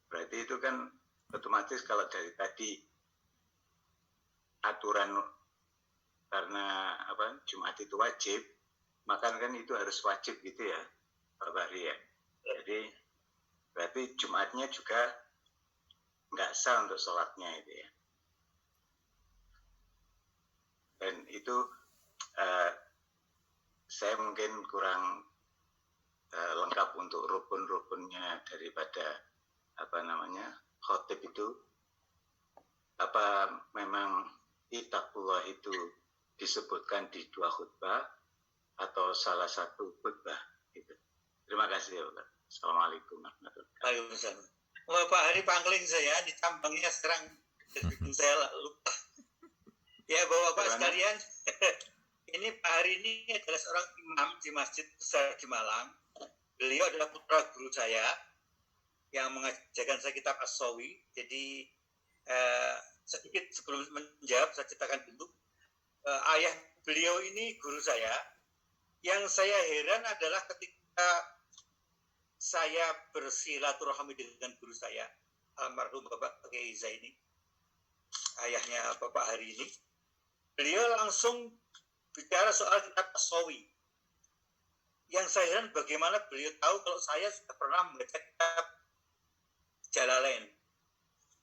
Berarti itu kan otomatis kalau dari tadi aturan karena Jumat itu wajib, maka kan itu harus wajib gitu ya, Pak Bahri ya. Jadi berarti Jumatnya juga nggak sah untuk sholatnya itu ya. Dan itu saya mungkin kurang lengkap untuk rukun-rukunnya daripada khotib itu. Apa memang ittaqullah itu disebutkan di 2 khutbah atau salah satu khutbah gitu. Terima kasih ya Pak. Assalamualaikum warahmatullahi wabarakatuh. Waalaikumsalam. Pak Hari pangling saya ditambangnya sekarang saya lupa. Ya Bapak-bapak sekalian, ini Pak Hari ini adalah seorang imam di Masjid Besar di Malang. Beliau adalah putra guru saya yang mengajarkan saya kitab As-Sawi. Jadi sedikit sebelum menjawab saya ceritakan dulu. Ayah beliau ini guru saya. Yang saya heran adalah ketika saya bersilaturahmi dengan guru saya, almarhum Bapak Kiai Zaini, ayahnya Bapak Hari ini. Beliau langsung bicara soal kitab As-Sawi. Yang saya heran bagaimana beliau tahu kalau saya sudah pernah membaca kitab Jalalain.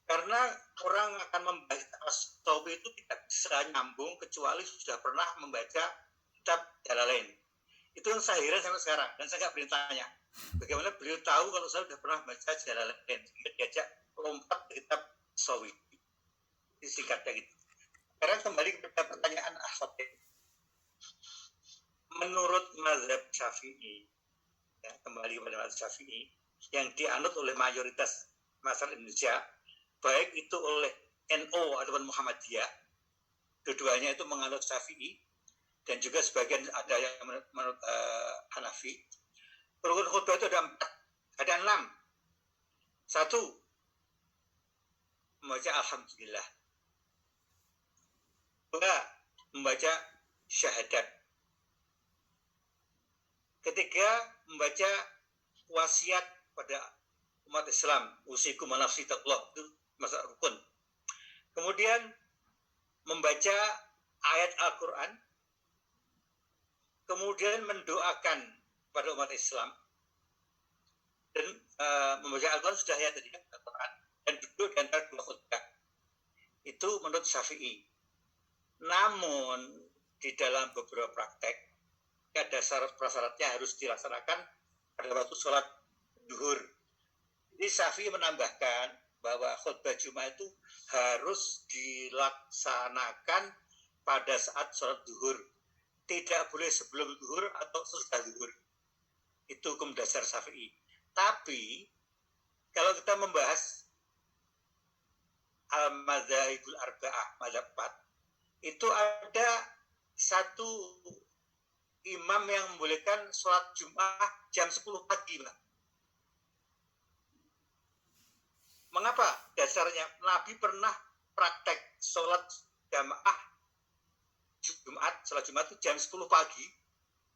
Karena orang akan membaca kitab As-Sawi itu tidak bisa nyambung kecuali sudah pernah membaca kitab Jalalain. Itu yang saya heran sampai sekarang. Dan saya nggak bertanya bagaimana beliau tahu kalau saya sudah pernah membaca Jalalain. Sehingga diajak lompat ke kitab As-Sawi. Disingkatnya gitu. Sekarang kembali kepada pertanyaan Ahmad. Menurut mazhab Syafi'i, ya, kembali kepada mazhab Syafi'i, yang dianut oleh mayoritas masyarakat Indonesia, baik itu oleh NU ataupun Muhammadiyah, keduanya itu menganut Syafi'i, dan juga sebagian ada yang menurut Hanafi. Rukun khutbah itu ada 4, ada 6. 1, membaca Alhamdulillah. 2, membaca syahadat. 3, membaca wasiat pada umat Islam, usikum wa nafsi taqullah, itu masalah rukun. Kemudian membaca ayat Al-Quran, kemudian mendoakan pada umat Islam, dan membaca Al-Quran sudah ya tadi Al-Quran, dan duduk di antara 2 khutbah. Itu menurut Syafi'i. Namun di dalam beberapa praktek ada syarat-prasyaratnya harus dilaksanakan pada waktu sholat duhur. Jadi Syafi'i menambahkan bahwa khutbah Jumat itu harus dilaksanakan pada saat sholat duhur. Tidak boleh sebelum duhur atau sesudah duhur. Itu hukum dasar Syafi'i. Tapi kalau kita membahas al-madzhabul arba'ah, madzhab 4, itu ada satu imam yang membolehkan sholat Jumat jam 10 pagi, Pak. Mengapa? Dasarnya Nabi pernah praktek sholat jamaah sholat Jumat itu jam 10 pagi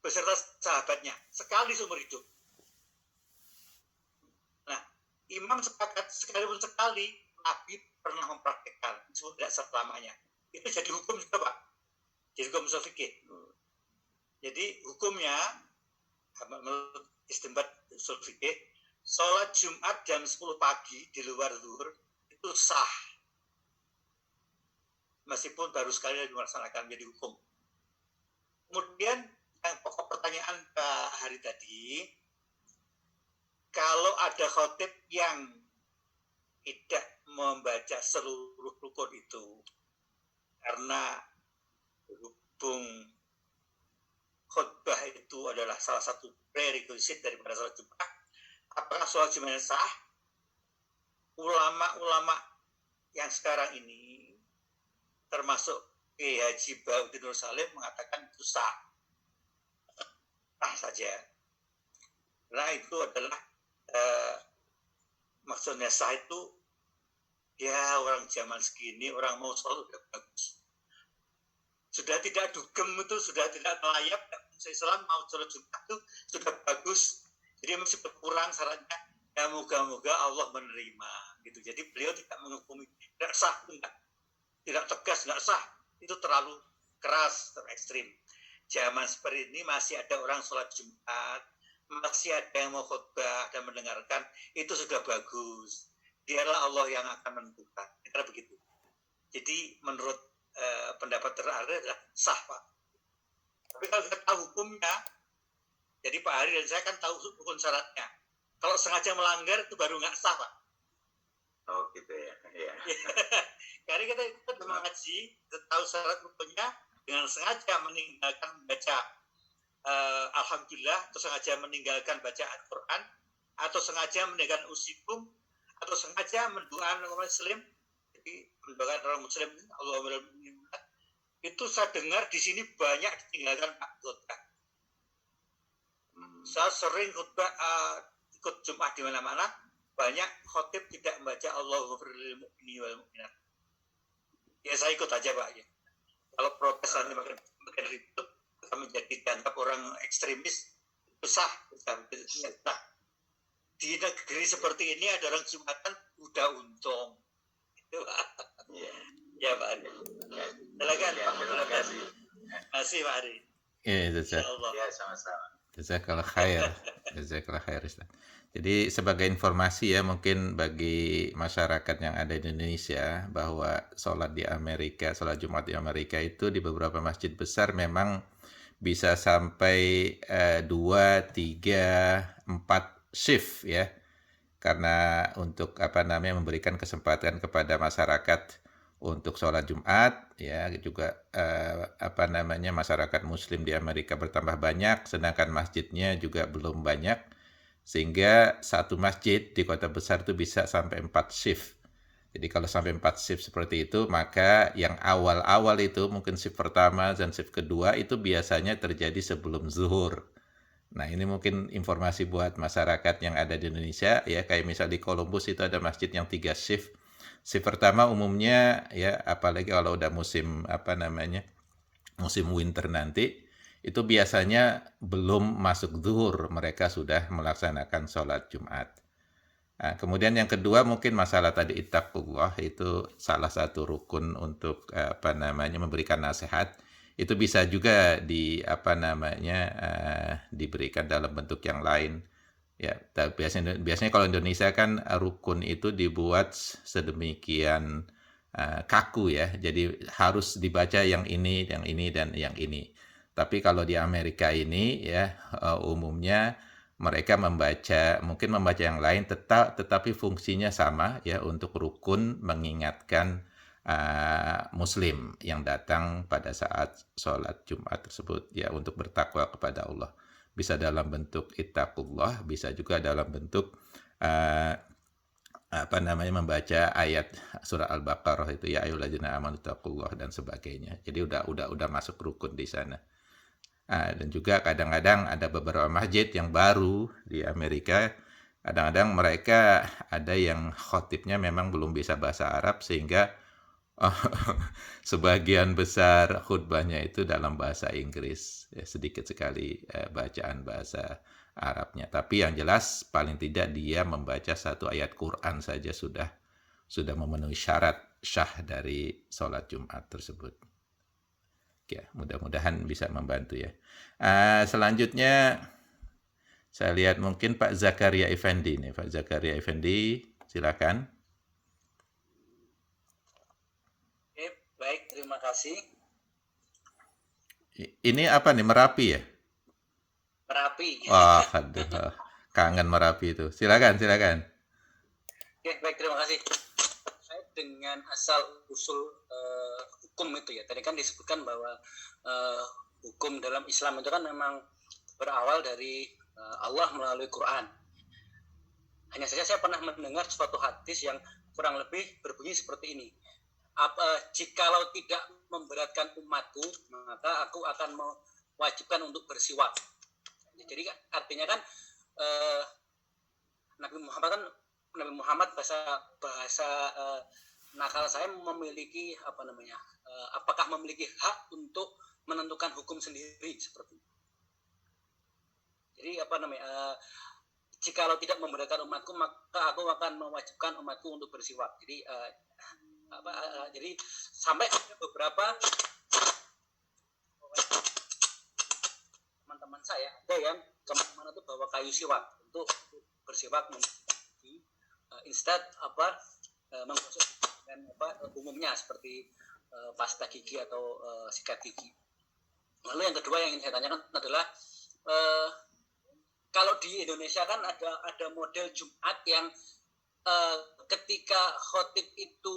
beserta sahabatnya sekali seumur hidup. Nah, imam sepakat sekalipun sekali Nabi pernah mempraktekkan, tidak selamanya. Itu jadi hukum juga, Pak. Jadi hukum usul fikih. Jadi hukumnya menurut istinbat usul fikih, sholat Jumat jam 10 pagi di luar zuhur itu sah. Meskipun baru sekali melaksanakan, menjadi hukum. Kemudian yang pokok pertanyaan Pak Hari tadi, kalau ada khotib yang tidak membaca seluruh rukun itu karena berhubung khutbah itu adalah salah satu prerequisite daripada sholat Jumat, apakah sholat Jumatnya sah? Ulama-ulama yang sekarang ini termasuk Kiai Haji Bauddin Nur Salim mengatakan itu sah saja. Nah itu adalah maksudnya sah itu ya orang zaman segini orang mau sholat udah bagus, sudah tidak dugem, itu sudah tidak melayap. Islam mau sholat Jumat itu sudah bagus, jadi masih berkurang syaratnya. Ya moga-moga Allah menerima gitu. Jadi beliau tidak menghukumi tidak sah, tidak tegas nggak sah, itu terlalu keras, terlalu ekstrim. Zaman seperti ini masih ada orang sholat Jumat, masih ada yang mau khutbah dan mendengarkan, itu sudah bagus. Biarlah Allah yang akan menentukan. Karena begitu. Jadi menurut pendapat terakhir adalah sah, Pak. Tapi kalau kita tahu hukumnya, jadi Pak Hari dan saya kan tahu hukum syaratnya. Kalau sengaja melanggar itu baru nggak sah, Pak. Oh gitu ya. Ya. Karena kita mengaji, kita tahu syarat hukumnya, dengan sengaja meninggalkan baca Alhamdulillah, atau sengaja meninggalkan baca Al-Quran, atau sengaja meninggalkan usikum, atau sengaja mendoakan orang Muslim, jadi mendoakan orang Muslim, Allahumma itu saya dengar di sini banyak ditinggalkan Pak khutbah. Saya sering khutbah ikut Jumat di mana-mana, banyak khotib tidak membaca Allahumma firlil mu'mini wal mu'minat. Ya saya ikut aja Pak ya. Kalau protes nanti makin ribut, menjadi dianggap orang ekstremis, itu sah. Nah, di negeri seperti ini ada orang Jumatan udah untung. Ya Pak Ari. Silakan Pak. Terima kasih Pak Ari. Ya sama-sama. Jazakallah khair. Jazakallah khair Ustaz. Jadi sebagai informasi ya mungkin bagi masyarakat yang ada di Indonesia bahwa sholat di Amerika, sholat Jumat di Amerika itu di beberapa masjid besar memang bisa sampai 2, 3, 4 shift ya. Karena untuk memberikan kesempatan kepada masyarakat untuk sholat Jumat ya juga masyarakat Muslim di Amerika bertambah banyak, sedangkan masjidnya juga belum banyak. Sehingga satu masjid di kota besar itu bisa sampai 4 shift. Jadi kalau sampai 4 shift seperti itu, maka yang awal-awal itu mungkin shift pertama dan shift kedua itu biasanya terjadi sebelum zuhur. Nah ini mungkin informasi buat masyarakat yang ada di Indonesia ya, kayak misal di Columbus itu ada masjid yang 3 shift. Shift pertama umumnya ya, apalagi kalau udah musim musim winter nanti, itu biasanya belum masuk zuhur, mereka sudah melaksanakan sholat Jumat. Nah, kemudian yang kedua mungkin masalah tadi ittaqullah, itu salah satu rukun untuk memberikan nasihat. Itu bisa juga diberikan dalam bentuk yang lain. Ya, biasanya kalau Indonesia kan rukun itu dibuat sedemikian kaku ya. Jadi harus dibaca yang ini dan yang ini. Tapi kalau di Amerika ini ya umumnya mereka mungkin membaca yang lain tetapi fungsinya sama ya, untuk rukun mengingatkan Muslim yang datang pada saat sholat Jumat tersebut ya, untuk bertakwa kepada Allah. Bisa dalam bentuk ittaqullah, bisa juga dalam bentuk membaca ayat surah Al-Baqarah itu ya ayyuhalladzina amanu taqullah dan sebagainya. Jadi udah masuk rukun di sana. Dan juga kadang-kadang ada beberapa masjid yang baru di Amerika, kadang-kadang mereka ada yang khotibnya memang belum bisa bahasa Arab sehingga sebagian besar khutbahnya itu dalam bahasa Inggris, ya, sedikit sekali bacaan bahasa Arabnya. Tapi yang jelas paling tidak dia membaca satu ayat Quran saja sudah memenuhi syarat syah dari sholat Jumat tersebut. Ya, mudah-mudahan bisa membantu ya. Selanjutnya saya lihat mungkin Pak Zakaria Effendi nih. Pak Zakaria Effendi, silakan. Oke, baik, terima kasih. Ini apa nih, Merapi ya? Merapi. Wah, aduh, kangen Merapi itu. Silakan. Oke, baik, terima kasih. Saya dengan asal usul hukum itu ya. Tadi kan disebutkan bahwa hukum dalam Islam itu kan memang berawal dari Allah melalui Quran. Hanya saja saya pernah mendengar suatu hadis yang kurang lebih berbunyi seperti ini. Jikalau tidak memberatkan umatku, maka aku akan mewajibkan untuk bersiwak. Jadi artinya kan Nabi Muhammad bahasa nakal saya memiliki apakah memiliki hak untuk menentukan hukum sendiri seperti itu. Jadi jikalau tidak memberatkan umatku, maka aku akan mewajibkan umatku untuk bersiwak. Jadi jadi sampai ada beberapa teman-teman saya ada yang kemana-mana itu bawa kayu siwak untuk bersiwak instead menggosok dengan umumnya seperti pasta gigi atau sikat gigi. Lalu yang kedua yang ingin saya tanyakan adalah kalau di Indonesia kan ada model Jumat yang ketika khotib itu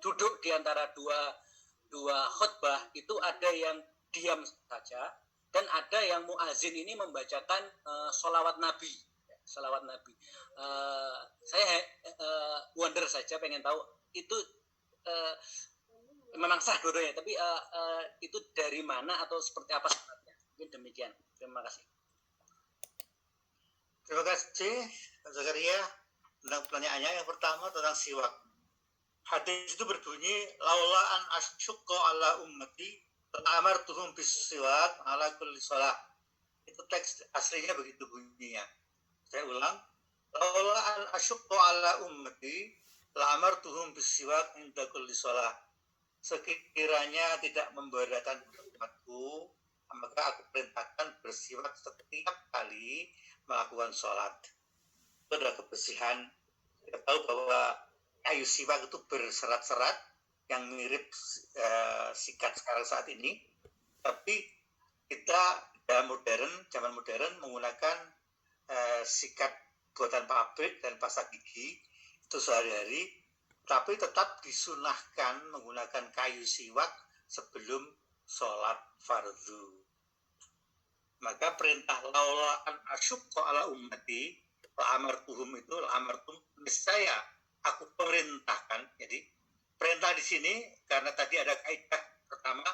duduk di antara dua khutbah itu ada yang diam saja dan ada yang muazin ini membacakan sholawat Nabi. Saya wonder saja, pengen tahu itu memang sah dua-duanya, tapi itu dari mana atau seperti apa sebenarnya? Mungkin demikian. Terima kasih. Terima kasih Pak Zakaria tentang pertanyaannya. Yang pertama tentang siwak. Hadis itu berbunyi laula an asyqa ala ummati amartuhum bis siwak ala kulli shalah. Itu teks aslinya begitu bunyinya. Saya ulang, laula an asyqa ala ummati amartuhum bis siwak inda kulli shalah. Sekiranya tidak memberatkan umatku, maka aku perintahkan bersiwak setiap kali melakukan sholat. Itu adalah kebersihan. Kita tahu bahwa kayu siwak itu berserat-serat yang mirip sikat sekarang saat ini. Tapi kita zaman modern menggunakan sikat buatan pabrik dan pasta gigi itu sehari-hari. Tapi tetap disunahkan menggunakan kayu siwak sebelum sholat fardu. Maka perintah laula an asyqa ala ummati la amartuhum itu la amartum niscaya aku perintahkan. Jadi perintah di sini karena tadi ada kaidah pertama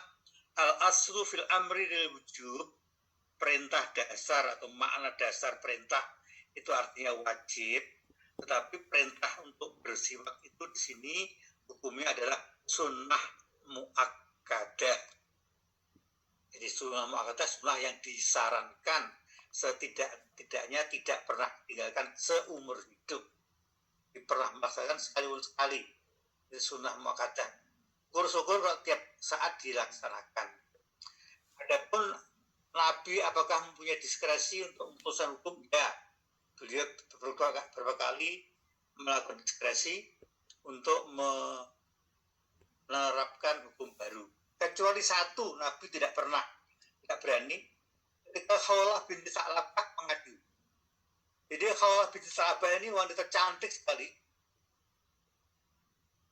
al aslu fil amri lil wujub, perintah dasar atau makna dasar perintah itu artinya wajib, tetapi perintah untuk bersiwak itu di sini hukumnya adalah sunnah muakkadah. Jadi sunnah muakkadah sunnah yang disarankan setidak-tidaknya tidak pernah ditinggalkan seumur hidup. Pernah melaksanakan sekali. Itu sunnah muakkadah. Syukur-syukur tiap saat dilaksanakan. Adapun Nabi apakah mempunyai diskresi untuk memutuskan hukum? Ya. Beliau beberapa kali melakukan diskresi untuk menerapkan hukum baru. Kecuali satu, Nabi tidak berani ketika Khawlah binti Sa'labah mengadu. Jadi Khawlah binti Sa'labah ini wanita cantik sekali.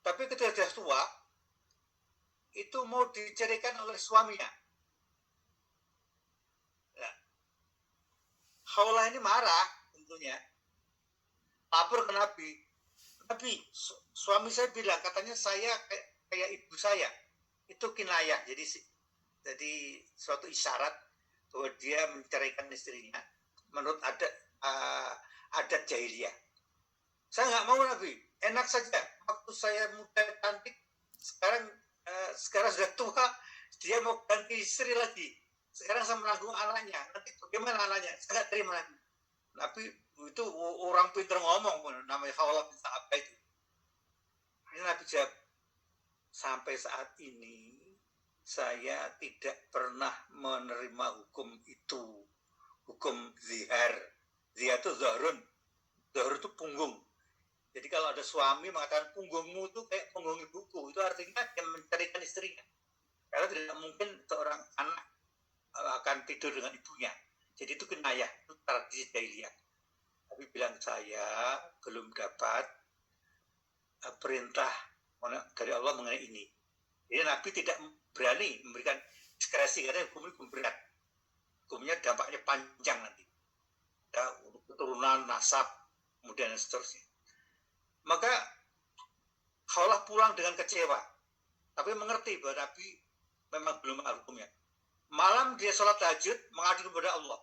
Tapi ketika dia tua, itu mau diceraikan oleh suaminya. Ya. Khawlah ini marah tentunya. Lapor ke Nabi. Tapi suami saya bilang, katanya saya kayak ibu saya. Itu kinayah. Jadi suatu isyarat bahwa dia menceraikan istrinya menurut adat jahiliyah. Saya nggak mau Nabi, enak saja. Waktu saya muda cantik, sekarang sudah tua, dia mau ganti istri lagi. Sekarang saya menanggung anaknya, nanti bagaimana anaknya? Saya nggak terima lagi. Nabi itu orang pintar ngomong, namanya Khawlah bin Sa'ab itu. Ini Nabi jawab, sampai saat ini saya tidak pernah menerima hukum itu, hukum zihar. Zihar itu zahrun, zahrun itu punggung. Jadi kalau ada suami mengatakan punggungmu itu kayak punggung ibuku, itu artinya dia mencarikan istrinya. Karena tidak mungkin seorang anak akan tidur dengan ibunya. Jadi itu kinayah, itu tradisi jahiliyah. Tapi bilang saya belum dapat perintah dari Allah mengenai ini. Jadi Nabi tidak berani memberikan diskresi karena hukum ini berat. Hukumnya dampaknya panjang nanti. Ya, keturunan, nasab, kemudian dan seterusnya. Maka Khawlah pulang dengan kecewa, tapi mengerti bahwa Nabi memang belum hukumnya. Malam dia sholat tahajud mengadu kepada Allah.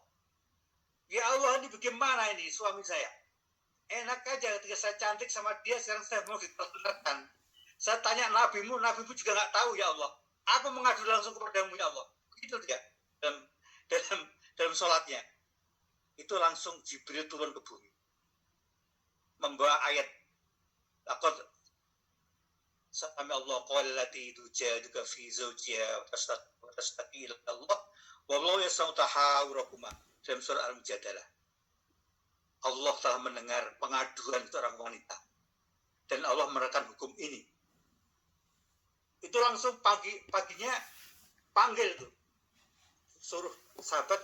Ya Allah, ini bagaimana ini suami saya? Enak aja ketika saya cantik sama dia, sekarang saya mau ditelantarkan. Saya tanya nabimu juga nggak tahu ya Allah. Aku mengadu langsung kepadamu ya Allah. Begitu dia dalam sholatnya. Itu langsung Jibril turun ke bumi, membawa ayat. Laqad sami Allah qala allati tujaduka fi zawjiha wa tastaqi ila Allah wallahu yasma'u tahawurakuma dalam surah Al-Mujadalah. Allah telah mendengar pengaduan seorang wanita dan Allah menerangkan hukum ini. Itu langsung paginya panggil tuh, suruh sahabat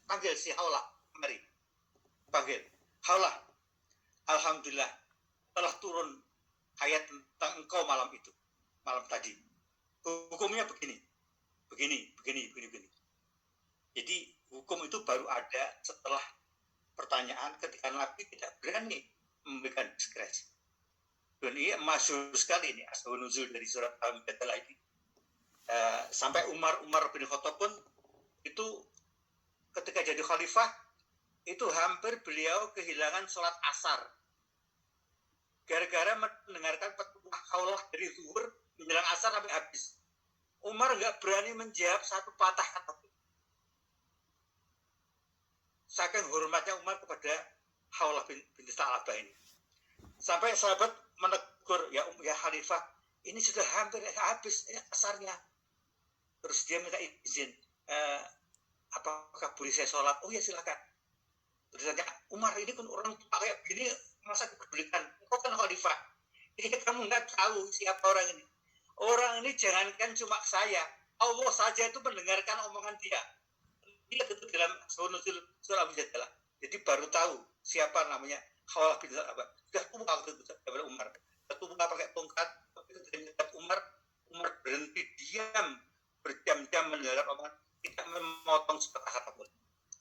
panggil si Khawlah, mari panggil Khawlah, alhamdulillah telah turun ayat tentang engkau malam tadi. Hukumnya begini. Jadi hukum itu baru ada setelah pertanyaan ketika Nabi tidak berani memberikan diskresi. Dan ini masyhur sekali ini asbabun nuzul dari surat Al-Mujadalah ini. Sampai Umar bin Khattab pun itu ketika jadi khalifah itu hampir beliau kehilangan sholat asar. Gara-gara mendengarkan petuah Khawlah dari zuhur menjelang asar sampai habis. Umar nggak berani menjawab satu patah kata pun. Saking hormatnya Umar kepada Khawlah bin Sa'labah ini. Sampai sahabat menegur, ya Khalifah, ini sudah hampir habis asarnya. Terus dia minta izin, apakah boleh saya sholat? Oh ya silakan. Terus tanya, Umar ini kan orang kayak gini, masa dipedulikan? Kau kan khalifah. Ini kamu nggak tahu siapa orang ini. Orang ini jangankan cuma saya, Allah saja itu mendengarkan omongan dia. Dia itu dalam surah Al-Mujadalah. Jadi baru tahu siapa namanya Khawlah bin Sa'labah. Sudah tua waktu itu kepada Umar. Tua pakai tongkat. Umar berhenti diam berjam-jam mendengar omongan, tidak memotong sepatah kata pun.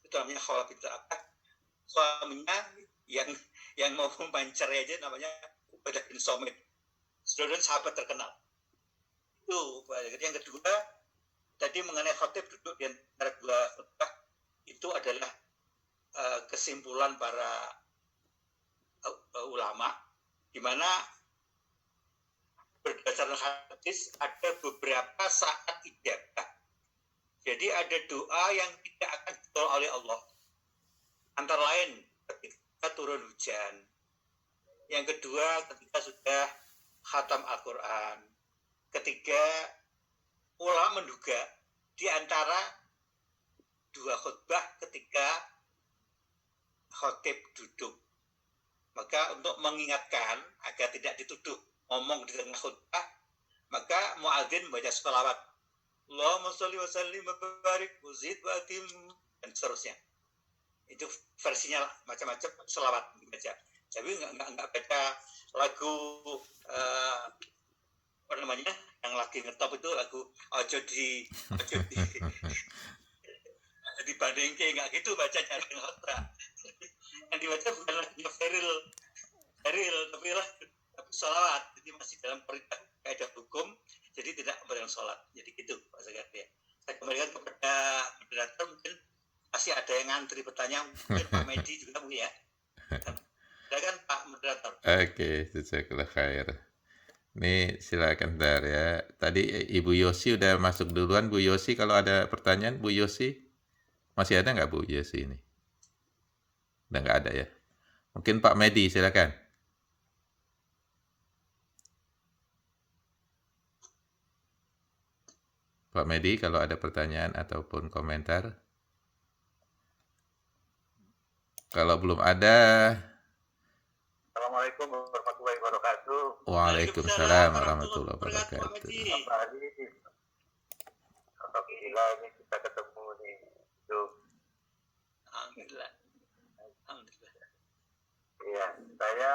Itu namanya Khawlah bin Sa'labah. Suaminya yang mau memancerai aja namanya Ubadah bin Somit. Saudara sahabat terkenal. Itu yang kedua, tadi mengenai khatib duduk di antara dua khutbah, itu adalah kesimpulan para ulama, di mana berdasarkan hadis ada beberapa saat ijabah. Jadi ada doa yang tidak akan ditolak oleh Allah. Antara lain ketika turun hujan. Yang kedua ketika sudah khatam Al-Quran. Ketiga, ulama menduga di antara dua khutbah ketika khatib duduk. Maka untuk mengingatkan agar tidak dituduh ngomong di tengah khutbah, maka muadzin membaca sholawat. Allahumma sholli wa sallim wa barik wa zid wa atim, dan seterusnya. Itu versinya macam-macam sholawat dibaca. Tapi nggak baca lagu apa namanya yang lagi ngetop itu lagu ojo di dibandingke, nggak gitu bacanya dengan khutbah. Yang dibaca bukan lagunya Feril tapi lah sholawat, jadi masih dalam perintah kaidah hukum, jadi tidak membatalkan sholat. Jadi gitu Pak Sekretari. Saya kembalikan kepada moderator, mungkin masih ada yang ngantri bertanya, mungkin Pak Medi juga mungkin ya. Silakan Pak moderator. Oke, jazakallah khair. Ini silakan bentar ya. Tadi Ibu Yosi udah masuk duluan. Bu Yosi, kalau ada pertanyaan, Bu Yosi masih ada nggak Bu Yosi ini? Udah nggak ada ya. Mungkin Pak Medi, silakan. Pak Medi, kalau ada pertanyaan ataupun komentar. Kalau belum ada, Assalamualaikum warahmatullahi wabarakatuh. Waalaikumsalam warahmatullahi wabarakatuh. Pak Ali, alhamdulillah ini kita ketemu nih. Tuh. Alhamdulillah. Alhamdulillah. Iya, saya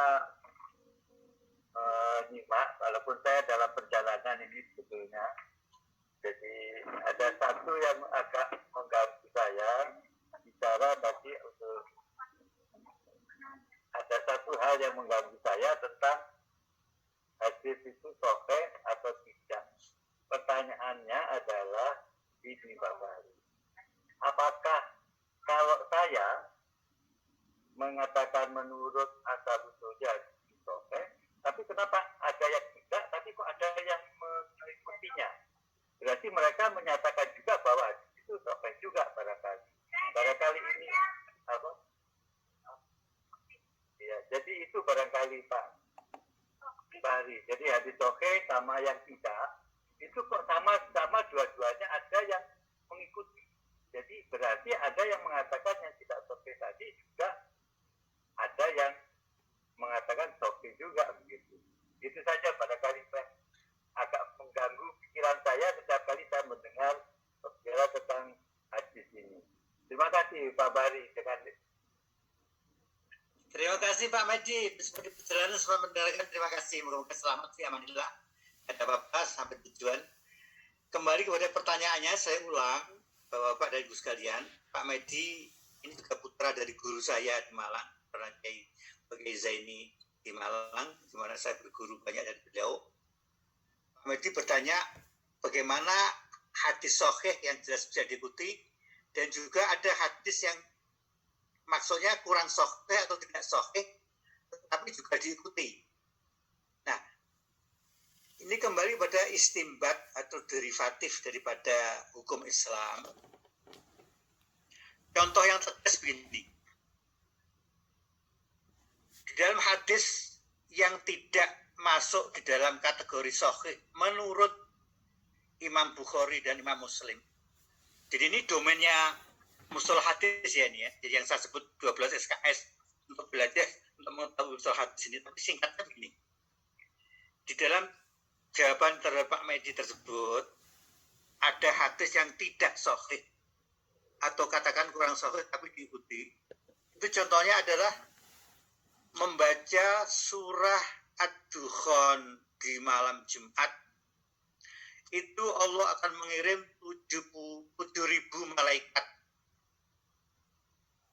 nyimak, walaupun saya dalam perjalanan ini sebetulnya. Jadi ada satu yang agak mengganggu saya bicara tadi untuk ada satu hal yang mengganggu saya tentang hadis itu sahih atau tidak. Pertanyaannya adalah ini Pak Bari. Apakah kalau saya mengatakan menurut asal-usulnya sahih, tapi kenapa ada yang tidak, tapi kok ada yang mengikutinya? Berarti mereka menyatakan juga bahwa itu sahih juga barangkali. Barangkali ini apa? Ya, jadi itu barangkali Pak Bari. Jadi hadis sahih sama yang tidak, itu kok sama dua-duanya ada yang mengikuti. Jadi berarti ada yang mengatakan yang tidak sahih tadi juga ada yang mengatakan sahih juga begitu. Itu saja barangkali agak mengganggu pikiran saya setiap kali saya mendengar bicara tentang hadis ini. Terima kasih Pak Bari dengan Terima kasih Pak Medi. Seperti perjalanan semua mendengarkan, terima kasih. Moga-moga selamat ya, amanillah. Ada apa-apa sampai tujuan. Kembali kepada pertanyaannya, saya ulang bahwa Bapak dan Ibu sekalian, Pak Medi ini juga putra dari guru saya di Malang, pernah Kiai Zaini di Malang, di mana saya berguru banyak dari beliau. Pak Medi bertanya bagaimana hadis sahih yang jelas bisa diikuti, dan juga ada hadis yang maksudnya kurang sahih atau tidak sahih, tetapi juga diikuti. Nah, ini kembali pada istimbat atau derivatif daripada hukum Islam. Contoh yang tegas begini. Di dalam hadis yang tidak masuk di dalam kategori sahih menurut Imam Bukhari dan Imam Muslim. Jadi ini domainnya mustalah hadis ya ini ya. Jadi yang saya sebut 12 SKS untuk belajar untuk mengetahui mustalah hadis ini. Tapi singkatnya begini. Di dalam jawaban terhadap Pak Medi tersebut ada hadis yang tidak sahih atau katakan kurang sahih tapi diikuti. Itu contohnya adalah membaca surah Ad-Dukhan di malam Jumat. Itu Allah akan mengirim 7.000 malaikat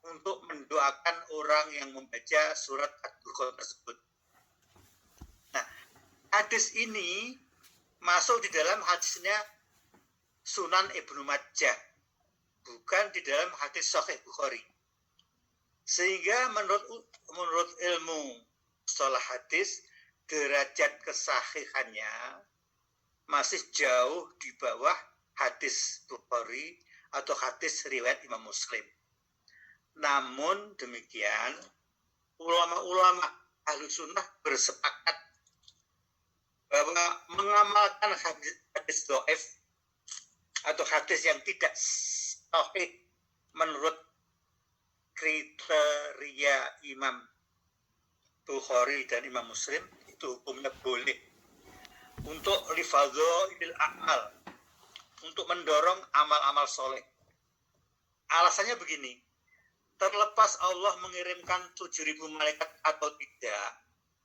untuk mendoakan orang yang membaca surat Ad-Dukhan tersebut. Nah, hadis ini masuk di dalam hadisnya Sunan Ibnu Majah, bukan di dalam hadis Sahih Bukhari. Sehingga menurut ilmu mustalah hadis, derajat kesahihannya masih jauh di bawah hadis Bukhari atau hadis riwayat Imam Muslim. Namun demikian, ulama-ulama Ahlus Sunnah bersepakat bahwa mengamalkan hadis dhaif atau hadis yang tidak sahih menurut kriteria Imam Bukhari dan Imam Muslim itu hukumnya boleh untuk lifadhailil a'mal, untuk mendorong amal-amal soleh. Alasannya begini, terlepas Allah mengirimkan 7.000 malaikat atau tidak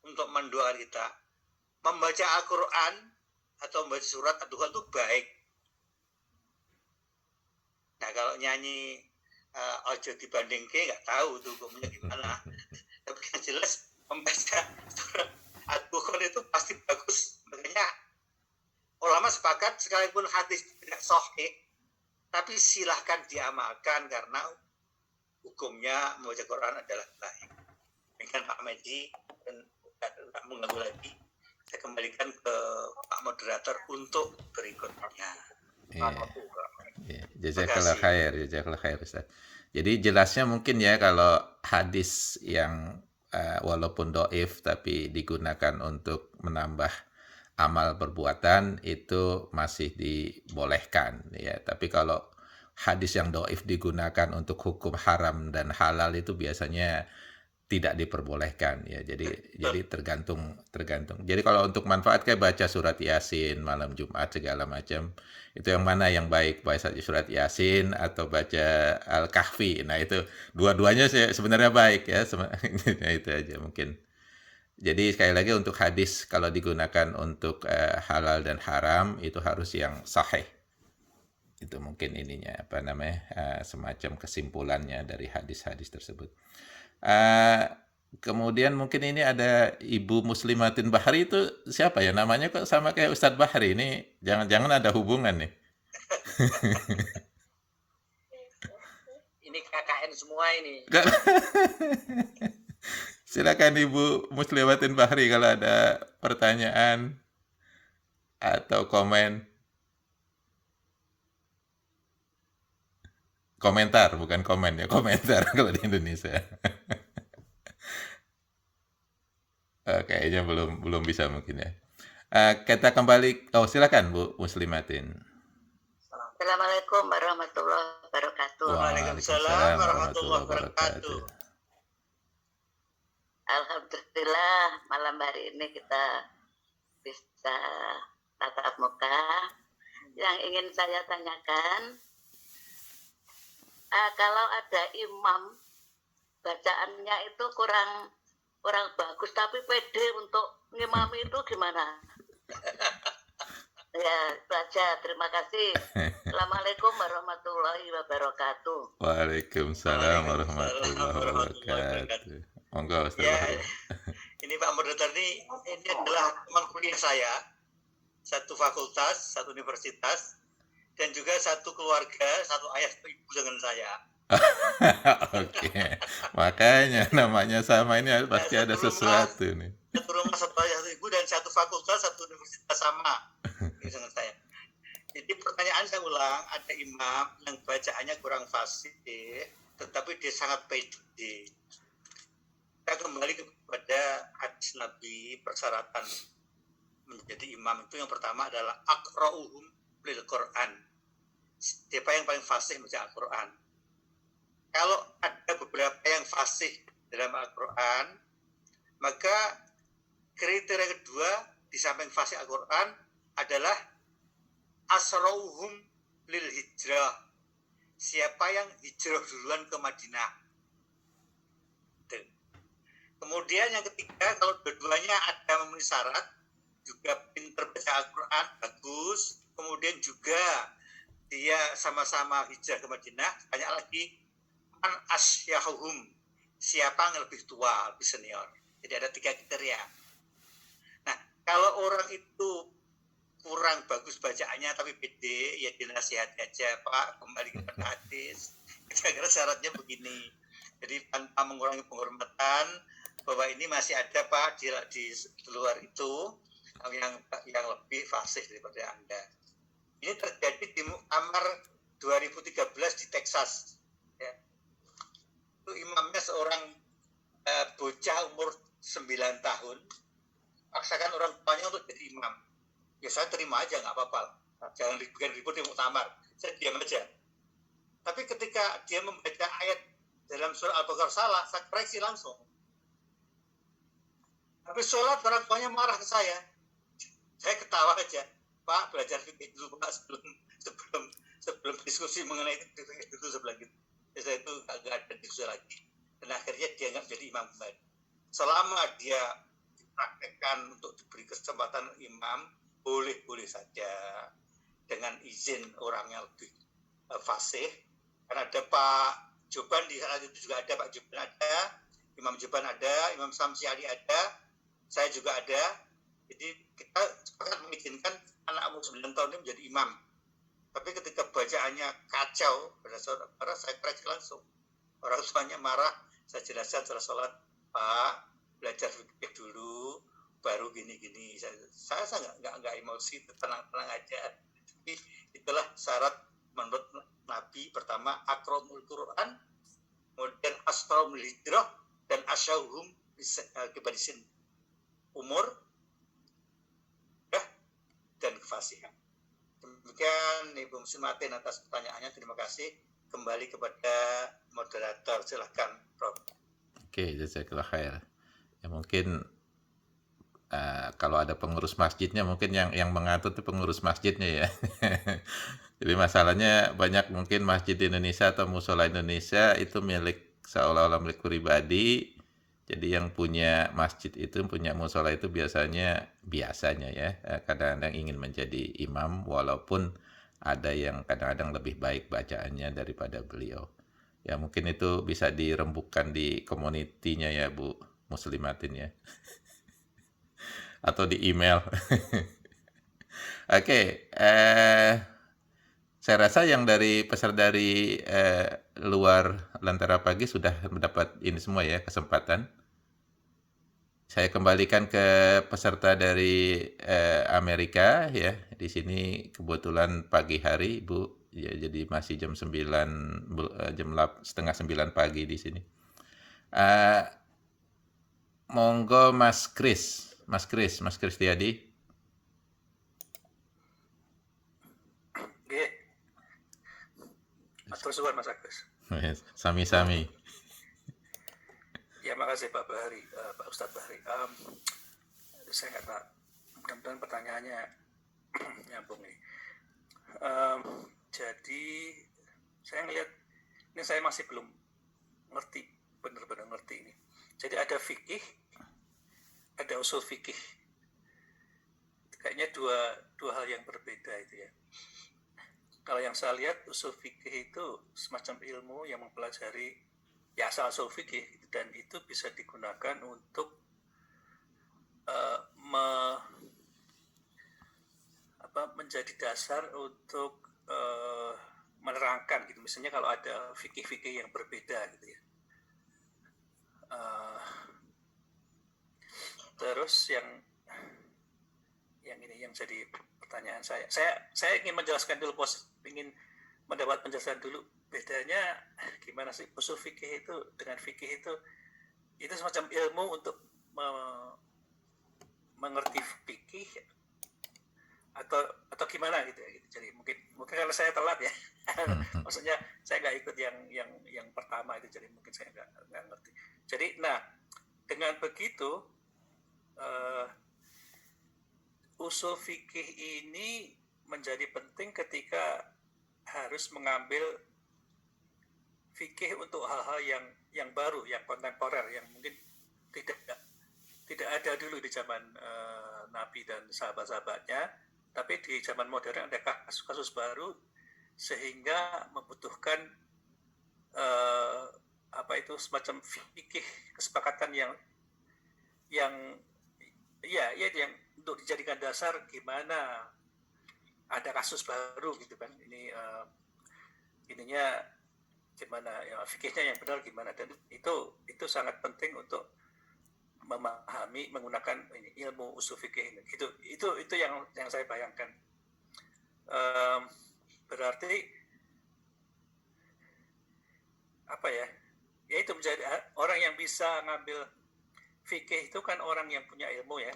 untuk mendoakan kita, membaca Al-Quran atau membaca surat Ad-Dukhan itu baik. Nah kalau nyanyi ojo dibandingke nggak tahu tuh hukumnya gimana. Tapi yang jelas membaca surat Ad-Dukhan seperti itu pasti bagus. Makanya ulama sepakat sekalipun hadis tidak sahih, tapi silahkan diamalkan karena hukumnya membaca Quran adalah baik. Dengan Pak Medi dan tidak mengganggu lagi, saya kembalikan ke Pak Moderator untuk berikutnya. Iya. Jazakallah khair Ustaz. Jadi jelasnya mungkin ya kalau hadis yang walaupun doif tapi digunakan untuk menambah amal perbuatan itu masih dibolehkan ya. Tapi kalau hadis yang doif digunakan untuk hukum haram dan halal itu biasanya tidak diperbolehkan ya. Jadi tergantung. Jadi kalau untuk manfaat kayak baca surat Yasin malam Jumat segala macam, itu yang mana yang baik, baca surat Yasin atau baca Al-Kahfi. Nah, itu dua-duanya sebenarnya baik ya. Nah, itu aja mungkin. Jadi sekali lagi untuk hadis kalau digunakan untuk halal dan haram itu harus yang sahih. Itu mungkin ininya semacam kesimpulannya dari hadis-hadis tersebut. Kemudian mungkin ini ada Ibu Muslimatin Bahri, itu siapa ya namanya, kok sama kayak Ustadz Bahri ini, jangan-jangan ada hubungan nih. Ini KKN semua ini. Silakan Ibu Muslimatin Bahri kalau ada pertanyaan atau komentar, bukan komen ya, komentar kalau di Indonesia. Kayaknya belum bisa mungkin ya. Kita kembali, silakan Bu Muslimatin. Assalamualaikum warahmatullahi wabarakatuh. Waalaikumsalam warahmatullahi wabarakatuh. Alhamdulillah malam hari ini kita bisa tatap muka. Yang ingin saya tanyakan, kalau ada imam bacaannya itu kurang bagus tapi pede untuk ngimami itu gimana? Ya, baca. Terima kasih. Assalamualaikum warahmatullahi wabarakatuh. Waalaikumsalam warahmatullahi wabarakatuh. Monggo Ustaz. Ya, ini Pak Moderator ini adalah teman kuliah saya, satu fakultas, satu universitas, dan juga satu keluarga, satu ayah satu ibu dengan saya. Oke, makanya namanya sama, ini pasti ada sesuatu nih. Satu rumah, satu ayah satu ibu, dan satu fakultas, satu universitas sama dengan saya. Jadi pertanyaan saya ulang, ada imam yang bacaannya kurang fasih, tetapi dia sangat pede. Kita kembali kepada hadis Nabi, persyaratan menjadi imam itu yang pertama adalah aqra'uhum lil Quran. Siapa yang paling fasih membaca Al-Quran? Kalau ada beberapa yang fasih dalam Al-Quran, maka kriteria kedua di samping fasih Al-Quran adalah asrauhum lil hijrah. Siapa yang hijrah duluan ke Madinah. Kemudian yang ketiga, kalau dua-duanya ada memenuhi syarat, juga pintar baca Al-Quran, bagus. Kemudian juga dia sama-sama hijrah ke Madinah, banyak lagi man asyahuhum, siapa yang lebih tua, lebih senior. Jadi ada 3 kriteria. Nah, kalau orang itu kurang bagus bacaannya tapi pede, ya dinasihati aja, Pak, kembali ke hadis. Kira-kira syaratnya begini. Jadi tanpa mengurangi penghormatan, bahwa ini masih ada Pak di luar itu yang lebih fasih daripada Anda. Ini terjadi di Muktamar 2013 di Texas. Ya. Itu imamnya seorang bocah umur 9 tahun, paksakan orang tuanya untuk jadi imam. Ya saya terima aja, nggak apa-apa. Jangan bikin ribut di Muktamar, saya diam aja. Tapi ketika dia membaca ayat dalam surah Al-Baqarah salah, saya koreksi langsung. Tapi sholat orang tuanya marah ke saya ketawa aja. Pak, belajar fikih dulu Pak sebelum diskusi mengenai fikih itu sebelah gitu. Saya itu agak ada diskusi lagi. Dan akhirnya dia nggak jadi imam kembali. Selama dia dipraktekkan untuk diberi kesempatan imam, boleh-boleh saja dengan izin orang yang lebih fasih. Karena ada Pak Joban di saat itu juga ada, Pak Joban ada, Imam Joban ada, Imam Samsi Ali ada, saya juga ada. Jadi kita sepakat mengizinkan anak umur 9 tahun ini menjadi imam. Tapi ketika bacaannya kacau, pada saat marah saya koreksi langsung. Orang tuanya marah, saya jelaskan setelah sholat, Pak, belajar fikih dulu, baru gini-gini. Saya nggak emosi, tenang-tenang aja. Tapi itulah syarat menurut Nabi. Pertama, akromul Quran, kemudian asromul hijrah, dan asyauhum kebarisin umur, dan kefasihan. Demikian Ibu Muslimatin atas pertanyaannya. Terima kasih. Kembali kepada moderator. Silahkan, Prof. Oke, jazakallah khair. Ya mungkin kalau ada pengurus masjidnya, mungkin yang mengatur itu pengurus masjidnya ya. Jadi masalahnya banyak mungkin masjid di Indonesia atau musola Indonesia itu seolah-olah milik pribadi. Jadi yang punya masjid itu, punya musola itu biasanya ya, kadang-kadang ingin menjadi imam, walaupun ada yang kadang-kadang lebih baik bacaannya daripada beliau. Ya mungkin itu bisa dirembukan di komunitinya ya Bu Muslimatin ya. Atau di email. Oke, saya rasa yang peserta dari luar Lentera Pagi sudah mendapat ini semua ya, kesempatan. Saya kembalikan ke peserta dari Amerika ya. Di sini kebetulan pagi hari, Bu. Ya, jadi masih jam 9, jam 8:30 pagi di sini. Monggo Mas Kris Tiadi. Nggih. Matur suwun Mas Agus. Sami-sami. Ya makasih Pak Bahari, Pak Ustadz Bahari. Saya nggak tahu, mudah-mudahan pertanyaannya nyambung nih. Jadi saya ngelihat ini, saya masih belum ngerti, benar-benar ngerti ini. Jadi ada fikih, ada usul fikih. Kayaknya dua hal yang berbeda itu ya. Kalau yang saya lihat, usul fikih itu semacam ilmu yang mempelajari ya asal usul fikih, dan itu bisa digunakan untuk menjadi dasar untuk menerangkan gitu. Misalnya kalau ada fikih-fikih yang berbeda gitu ya. Terus yang ini yang jadi pertanyaan saya. Saya ingin menjelaskan dulu, ingin mendapat penjelasan dulu bedanya gimana sih usul fikih itu dengan fikih itu semacam ilmu untuk mengerti fikih atau gimana gitu ya. Jadi mungkin kalau saya telat ya, maksudnya saya nggak ikut yang pertama itu, jadi mungkin saya nggak ngerti. Jadi dengan begitu usul fikih ini menjadi penting ketika harus mengambil fikih untuk hal-hal yang baru, yang kontemporer, yang mungkin tidak ada dulu di zaman Nabi dan sahabat-sahabatnya, tapi di zaman modern ada kasus-kasus baru sehingga membutuhkan semacam fikih kesepakatan yang untuk dijadikan dasar gimana ada kasus baru gitu kan. Ininya gimana ya, fikihnya yang benar gimana, dan itu sangat penting untuk memahami menggunakan ilmu usul fikih ini. Itu yang saya bayangkan. Berarti apa ya? Ya itu menjadi orang yang bisa ngambil fikih itu kan orang yang punya ilmu ya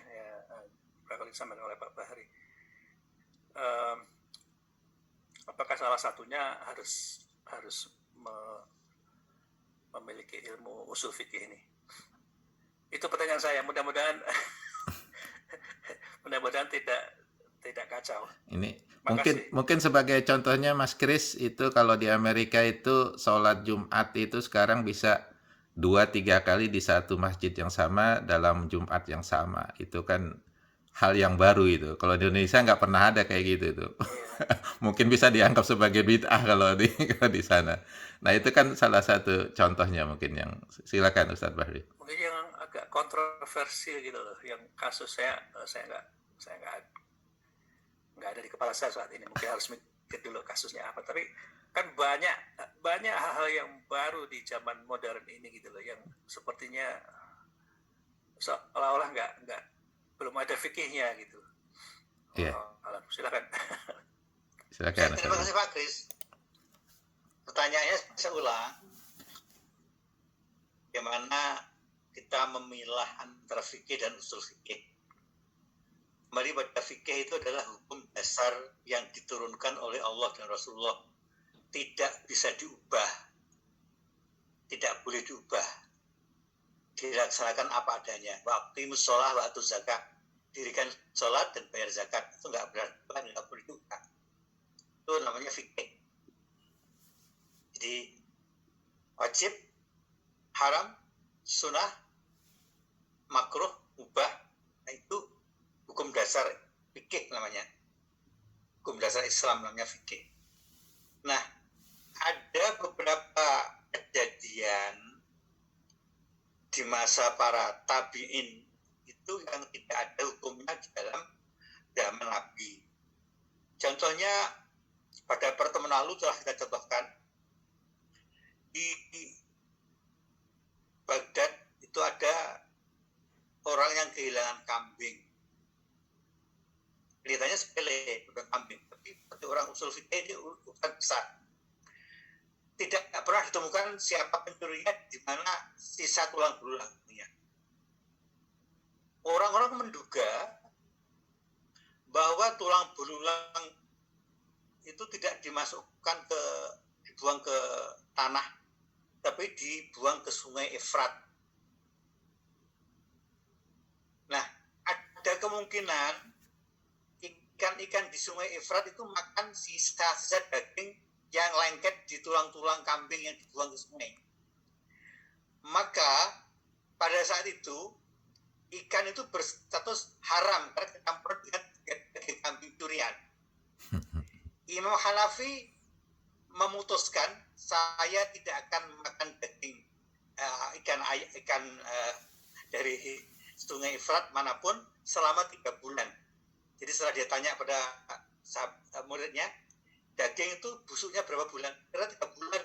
kalau disampaikan oleh Pak Bahari. Apakah salah satunya harus memiliki ilmu usul fikih ini? Itu pertanyaan saya. Mudah-mudahan tidak kacau. Ini mungkin sebagai contohnya Mas Kris, itu kalau di Amerika itu sholat Jumat itu sekarang bisa 2-3 kali di satu masjid yang sama dalam Jumat yang sama. Itu kan hal yang baru itu. Kalau di Indonesia nggak pernah ada kayak gitu itu. Mungkin bisa dianggap sebagai bid'ah kalau di sana. Nah itu kan salah satu contohnya mungkin yang silakan Ustadz Bahri. Mungkin yang agak kontroversial gitu loh. Yang kasus saya nggak ada di kepala saya saat ini. Mungkin harus mikir dulu kasusnya apa. Tapi kan banyak hal-hal yang baru di zaman modern ini gitu loh, yang sepertinya seolah-olah nggak belum ada fikihnya gitu. Iya. Silakan. Silakan. Terima kasih Pak Kris. Pertanyaannya saya ulang. Bagaimana kita memilah antara fikih dan usul fikih? Kembali pada fikih itu adalah hukum dasar yang diturunkan oleh Allah dan Rasulullah. Tidak bisa diubah. Tidak boleh diubah. Dilaksanakan apa adanya. Waqimus sholah wa atuz zakat. Dirikan sholat dan bayar zakat. Itu nggak boleh diubah. Itu namanya fikih. Jadi wajib, haram, sunnah, makruh, mubah, nah itu hukum dasar fikih namanya. Hukum dasar Islam namanya fikih. Nah, ada beberapa kejadian di masa para tabi'in itu yang tidak ada hukumnya di dalam zaman Nabi. Contohnya pada pertemuan lalu telah kita contohkan di Baghdad itu ada orang yang kehilangan kambing. Kelihatannya sepele, bukan kambing, tapi bagi orang usul fikih ini urusan besar. Tidak pernah ditemukan siapa pencurinya, di mana sisa tulang belulangnya. Orang-orang menduga bahwa tulang belulang itu tidak dibuang ke tanah, tapi dibuang ke sungai Efrat. Nah, ada kemungkinan ikan-ikan di sungai Efrat itu makan sisa-sisa daging yang lengket di tulang-tulang kambing yang dibuang ke sungai. Maka pada saat itu ikan itu berstatus haram karena dicampur dengan daging kambing curian. Imam Hanafi memutuskan saya tidak akan makan daging ikan dari sungai Efrat manapun selama 3 bulan. Jadi setelah dia tanya pada muridnya, daging itu busuknya berapa bulan? Karena 3 bulan,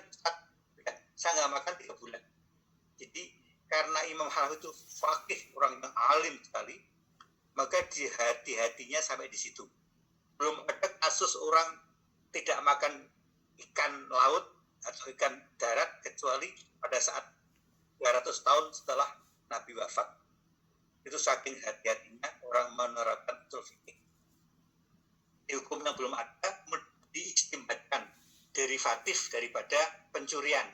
saya nggak makan 3 bulan. Jadi karena Imam Hanafi itu faqih, orang yang alim sekali, maka di hati-hatinya sampai di situ. Belum ada kasus orang tidak makan ikan laut atau ikan darat kecuali pada saat 200 tahun setelah Nabi wafat. Itu saking hati-hatinya orang menerapkan usul fikih. Di hukum yang belum ada diistimbatkan derivatif daripada pencurian.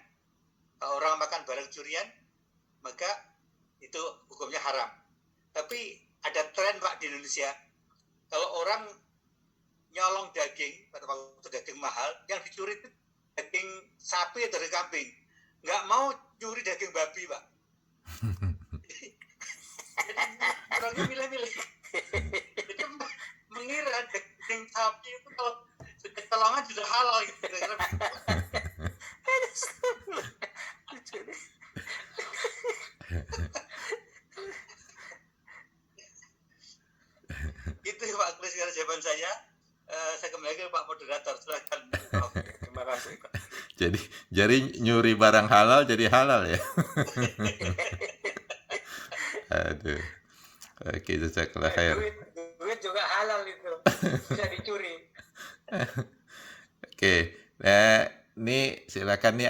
Kalau orang makan barang curian, maka itu hukumnya haram. Tapi ada tren Pak di Indonesia, kalau orang nyolong daging, pada waktu daging mahal, yang dicuri itu daging sapi atau dari kambing. Nggak mau nyuri daging babi, Pak. Jadi orangnya milih-milih. Jadi mengira daging sapi itu kalau kecolongan sudah halal gitu. Itu Pak Kris jawaban saya. Saya kembali ke Pak Moderator, silakan. Terima kasih Pak. Jadi nyuri barang halal jadi halal ya. Aduh. Oke, jazakallah khair. Duit juga halal itu, bisa dicuri. Oke, ini silakan nih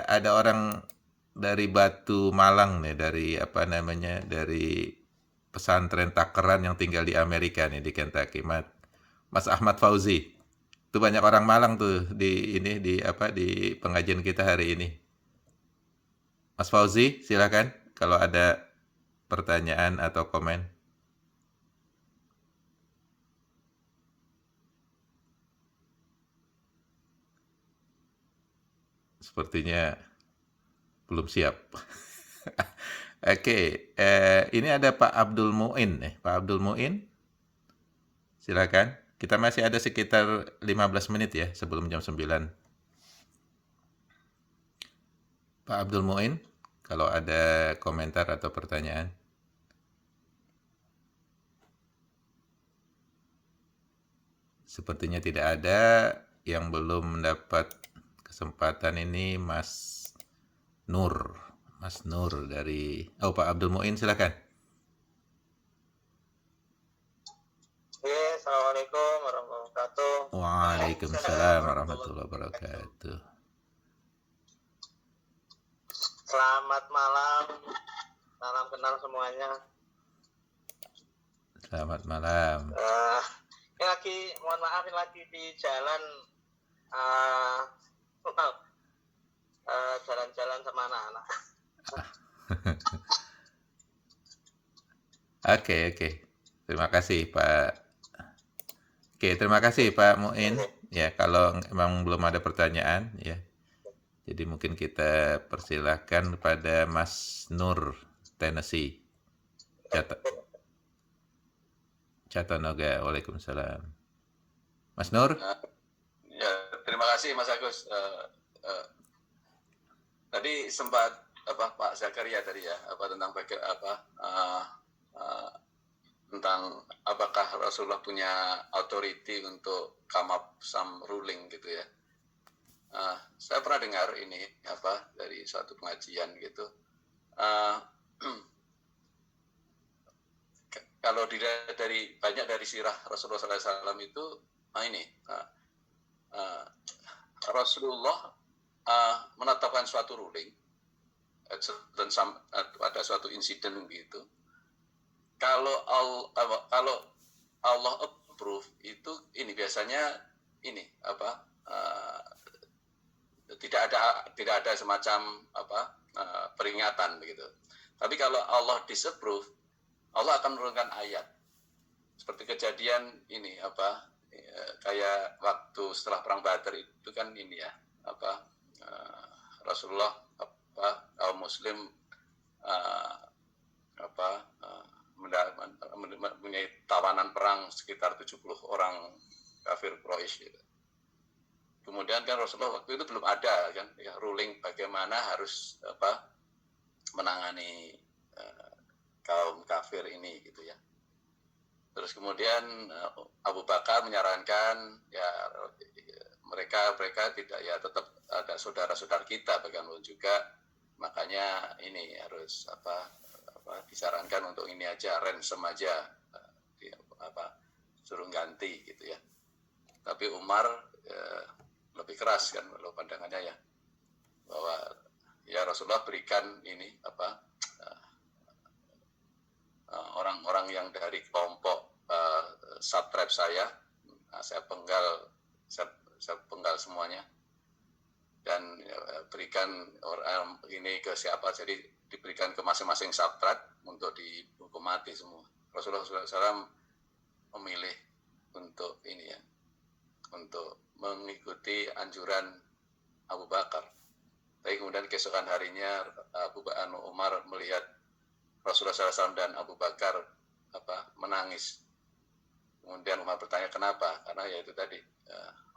ada orang dari Batu Malang nih, dari apa namanya, dari pesantren Takeran yang tinggal di Amerika nih, di Kentucky, Mas Ahmad Fauzi. Itu banyak orang Malang tuh di pengajian kita hari ini. Mas Fauzi, silakan kalau ada pertanyaan atau komen. Sepertinya belum siap. Oke, ini ada Pak Abdul Muin nih. Pak Abdul Muin, silakan. Kita masih ada sekitar 15 menit ya sebelum jam 9. Pak Abdul Muin, kalau ada komentar atau pertanyaan. Sepertinya tidak ada yang belum mendapat kesempatan ini. Mas Nur dari Pak Abdul Muin, silakan. Assalamualaikum warahmatullahi wabarakatuh. Waalaikumsalam warahmatullahi wabarakatuh. Selamat malam, salam kenal semuanya. Selamat malam. Ini lagi, mohon maaf, ini lagi di jalan, jalan-jalan sama anak-anak. Oke. Terima kasih Pak. Oke, terima kasih Pak Muin. Ya, kalau memang belum ada pertanyaan, ya. Jadi mungkin kita persilahkan kepada Mas Nur, Tennessee. Chattanooga. Waalaikumsalam. Mas Nur? Ya, terima kasih Mas Agus. Tadi sempat Pak Zakaria tadi ya, tentang tentang apakah Rasulullah punya authority untuk come up some ruling gitu ya. Saya pernah dengar ini dari suatu pengajian gitu. Kalau dilihat dari banyak dari sirah Rasulullah SAW itu Rasulullah menetapkan suatu ruling dan ada suatu insiden gitu. Kalau Allah approve itu ini biasanya ini tidak ada semacam peringatan begitu. Tapi kalau Allah disapprove, Allah akan menurunkan ayat. Seperti kejadian ini kayak waktu setelah perang Badar itu kan ini ya Rasulullah kaum muslim mempunyai tawanan perang sekitar 70 orang kafir Quraisy gitu. Kemudian kan Rasulullah waktu itu belum ada kan ya ruling bagaimana harus menangani kaum kafir ini gitu ya. Terus kemudian Abu Bakar menyarankan ya mereka tidak ya tetap ada saudara-saudara kita bagaimana juga, makanya ini harus disarankan untuk ini aja ransom aja suruh ganti gitu ya. Tapi Umar lebih keras kan kalau pandangannya ya, bahwa ya Rasulullah berikan ini orang-orang yang dari kelompok subtribe saya penggal semuanya dan berikan orang ini ke siapa, jadi diberikan ke masing-masing subtribe untuk dihukum mati semua. Rasulullah SAW memilih untuk ini ya, untuk mengikuti anjuran Abu Bakar. Tapi kemudian keesokan harinya Umar melihat Rasulullah SAW dan Abu Bakar menangis. Kemudian Umar bertanya kenapa? Karena ya itu tadi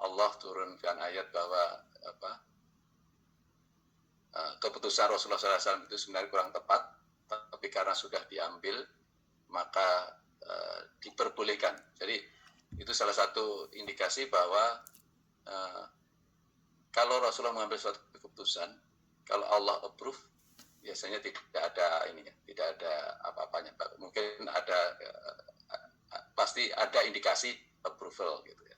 Allah turunkan ayat bahwa keputusan Rasulullah SAW itu sebenarnya kurang tepat, tapi karena sudah diambil maka diperbolehkan. Jadi itu salah satu indikasi bahwa kalau Rasulullah mengambil suatu keputusan, kalau Allah approve, biasanya tidak ada tidak ada apa-apanya. Mungkin ada pasti ada indikasi approval gitu ya.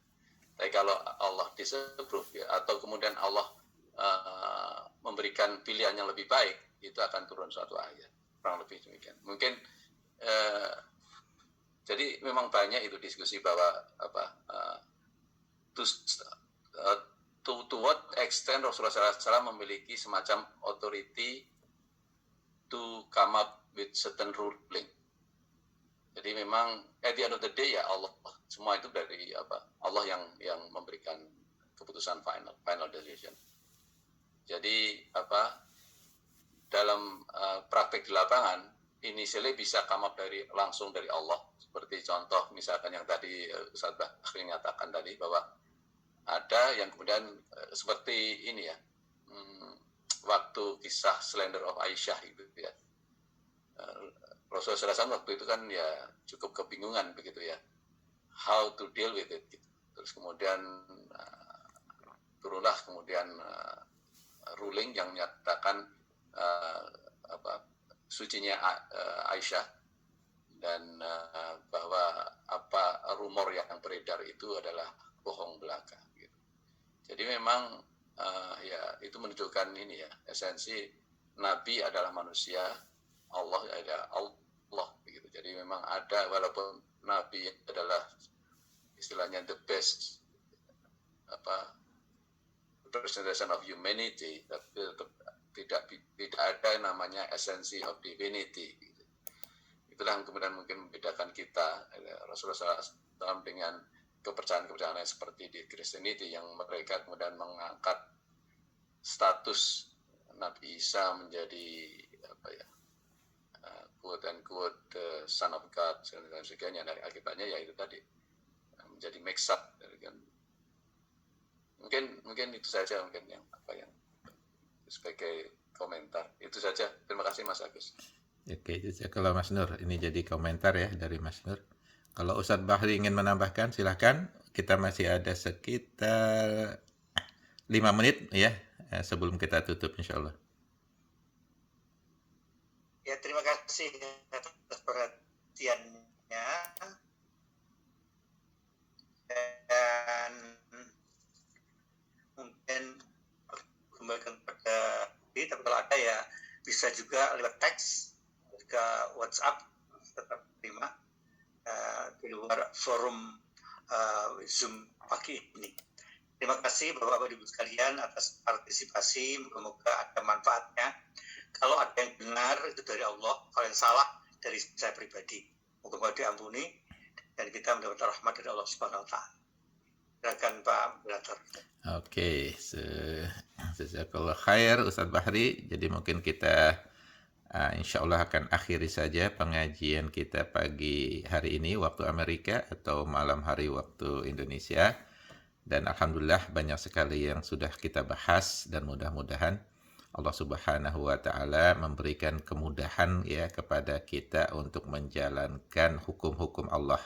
Tapi kalau Allah disapprove ya, atau kemudian Allah memberikan pilihan yang lebih baik, itu akan turun suatu ayat. Kurang lebih demikian. Mungkin jadi memang banyak itu diskusi bahwa to what extent Rasulullah SAW memiliki semacam authority to come up with certain ruling. Jadi memang at the end of the day ya Allah, semua itu dari Allah yang memberikan keputusan final decision. Jadi dalam praktek di lapangan initially bisa come up langsung dari Allah, seperti contoh misalkan yang tadi Ustaz Bakri nyatakan tadi bahwa ada yang kemudian seperti ini ya, waktu kisah Slender of Aisyah gitu ya. Rasulullah SAW waktu itu kan ya cukup kebingungan begitu ya, how to deal with it gitu. Terus kemudian turunlah kemudian ruling yang menyatakan sucinya Aisyah, dan bahwa apa rumor yang beredar itu adalah bohong belaka. Gitu. Jadi memang ya itu menunjukkan ini ya, esensi Nabi adalah manusia, Allah adalah Allah. Gitu. Jadi memang ada, walaupun Nabi adalah istilahnya the best representation of humanity, tapi tidak ada namanya esensi of divinity. Gitu. Itulah yang kemudian mungkin membedakan kita Rasulullah SAW dengan kepercayaan-kepercayaan seperti di Christianity, yang mereka kemudian mengangkat status Nabi Isa menjadi quote and quote son of God dan sebagainya. Dari akibatnya ya itu tadi menjadi mix up. Mungkin itu saja mungkin yang sebagai komentar. Itu saja. Terima kasih Mas Agus. Oke, kalau Mas Nur, ini jadi komentar ya dari Mas Nur. Kalau Ustadz Bahri ingin menambahkan, silahkan. Kita masih ada sekitar 5 menit ya sebelum kita tutup insya Allah. Ya, terima kasih atas perhatiannya. Dan mungkin kembalikan pada tapi kalau ada ya bisa juga lewat teks ke WhatsApp, tetap terima di luar forum Zoom pagi ini. Terima kasih Bapak-Bapak Ibu sekalian atas partisipasi, moga-moga ada manfaatnya. Kalau ada yang benar itu dari Allah, kalau yang salah dari saya pribadi. Moga-moga diampuni dan kita mendapat rahmat dari Allah Subhanahu wa taala. Silakan Pak Moderator. Oke, jazakallah khair Ustadz Bahri. Jadi mungkin kita insya Allah akan akhiri saja pengajian kita pagi hari ini waktu Amerika atau malam hari waktu Indonesia. Dan alhamdulillah banyak sekali yang sudah kita bahas, dan mudah-mudahan Allah Subhanahu wa taala memberikan kemudahan ya kepada kita untuk menjalankan hukum-hukum Allah,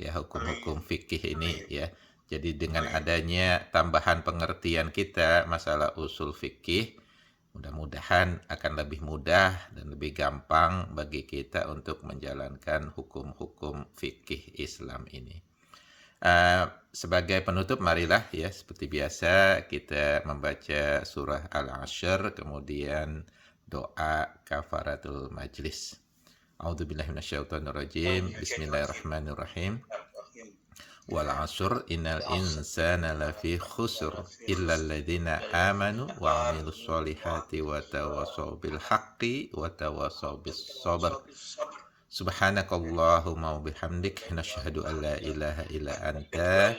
ya hukum-hukum fikih ini ya. Jadi dengan adanya tambahan pengertian kita masalah usul fikih, mudah-mudahan akan lebih mudah dan lebih gampang bagi kita untuk menjalankan hukum-hukum fikih Islam ini. Sebagai penutup, marilah ya seperti biasa kita membaca surah Al-Ashr, kemudian doa kafaratul majlis. A'udzubillahi minasyaitonirrajim. Bismillahirrahmanirrahim. Wal 'ashr innal insana lafi khusr illa alladziina aamanu wa 'amilus sholihati wa tawassaw bil haqqi wa tawassaw bis sabr. Subhanakallahumma wa bihamdik nasyhadu an la ilaha illa anta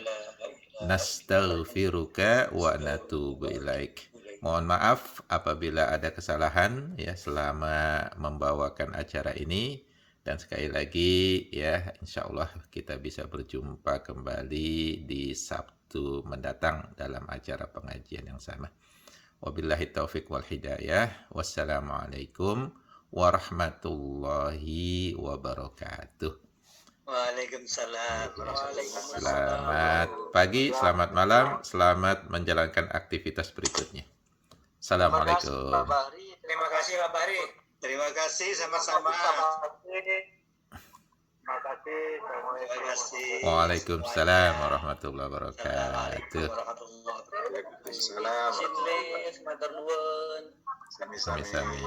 nastaghfiruka wa natubu ilaik. Mohon maaf apabila ada kesalahan ya selama membawakan acara ini, dan sekali lagi ya insyaallah kita bisa berjumpa kembali di Sabtu mendatang dalam acara pengajian yang sama. Wabillahi taufik wal hidayah. Wassalamualaikum warahmatullahi wabarakatuh. Waalaikumsalam. Selamat pagi, selamat malam, selamat menjalankan aktivitas berikutnya. Assalamualaikum. Terima kasih Pak Bahri. Terima kasih sama-sama. Terima kasih. Waalaikumsalam warahmatullahi wabarakatuh. Waalaikumsalam. Sini, matur nuwun. Sami-sami.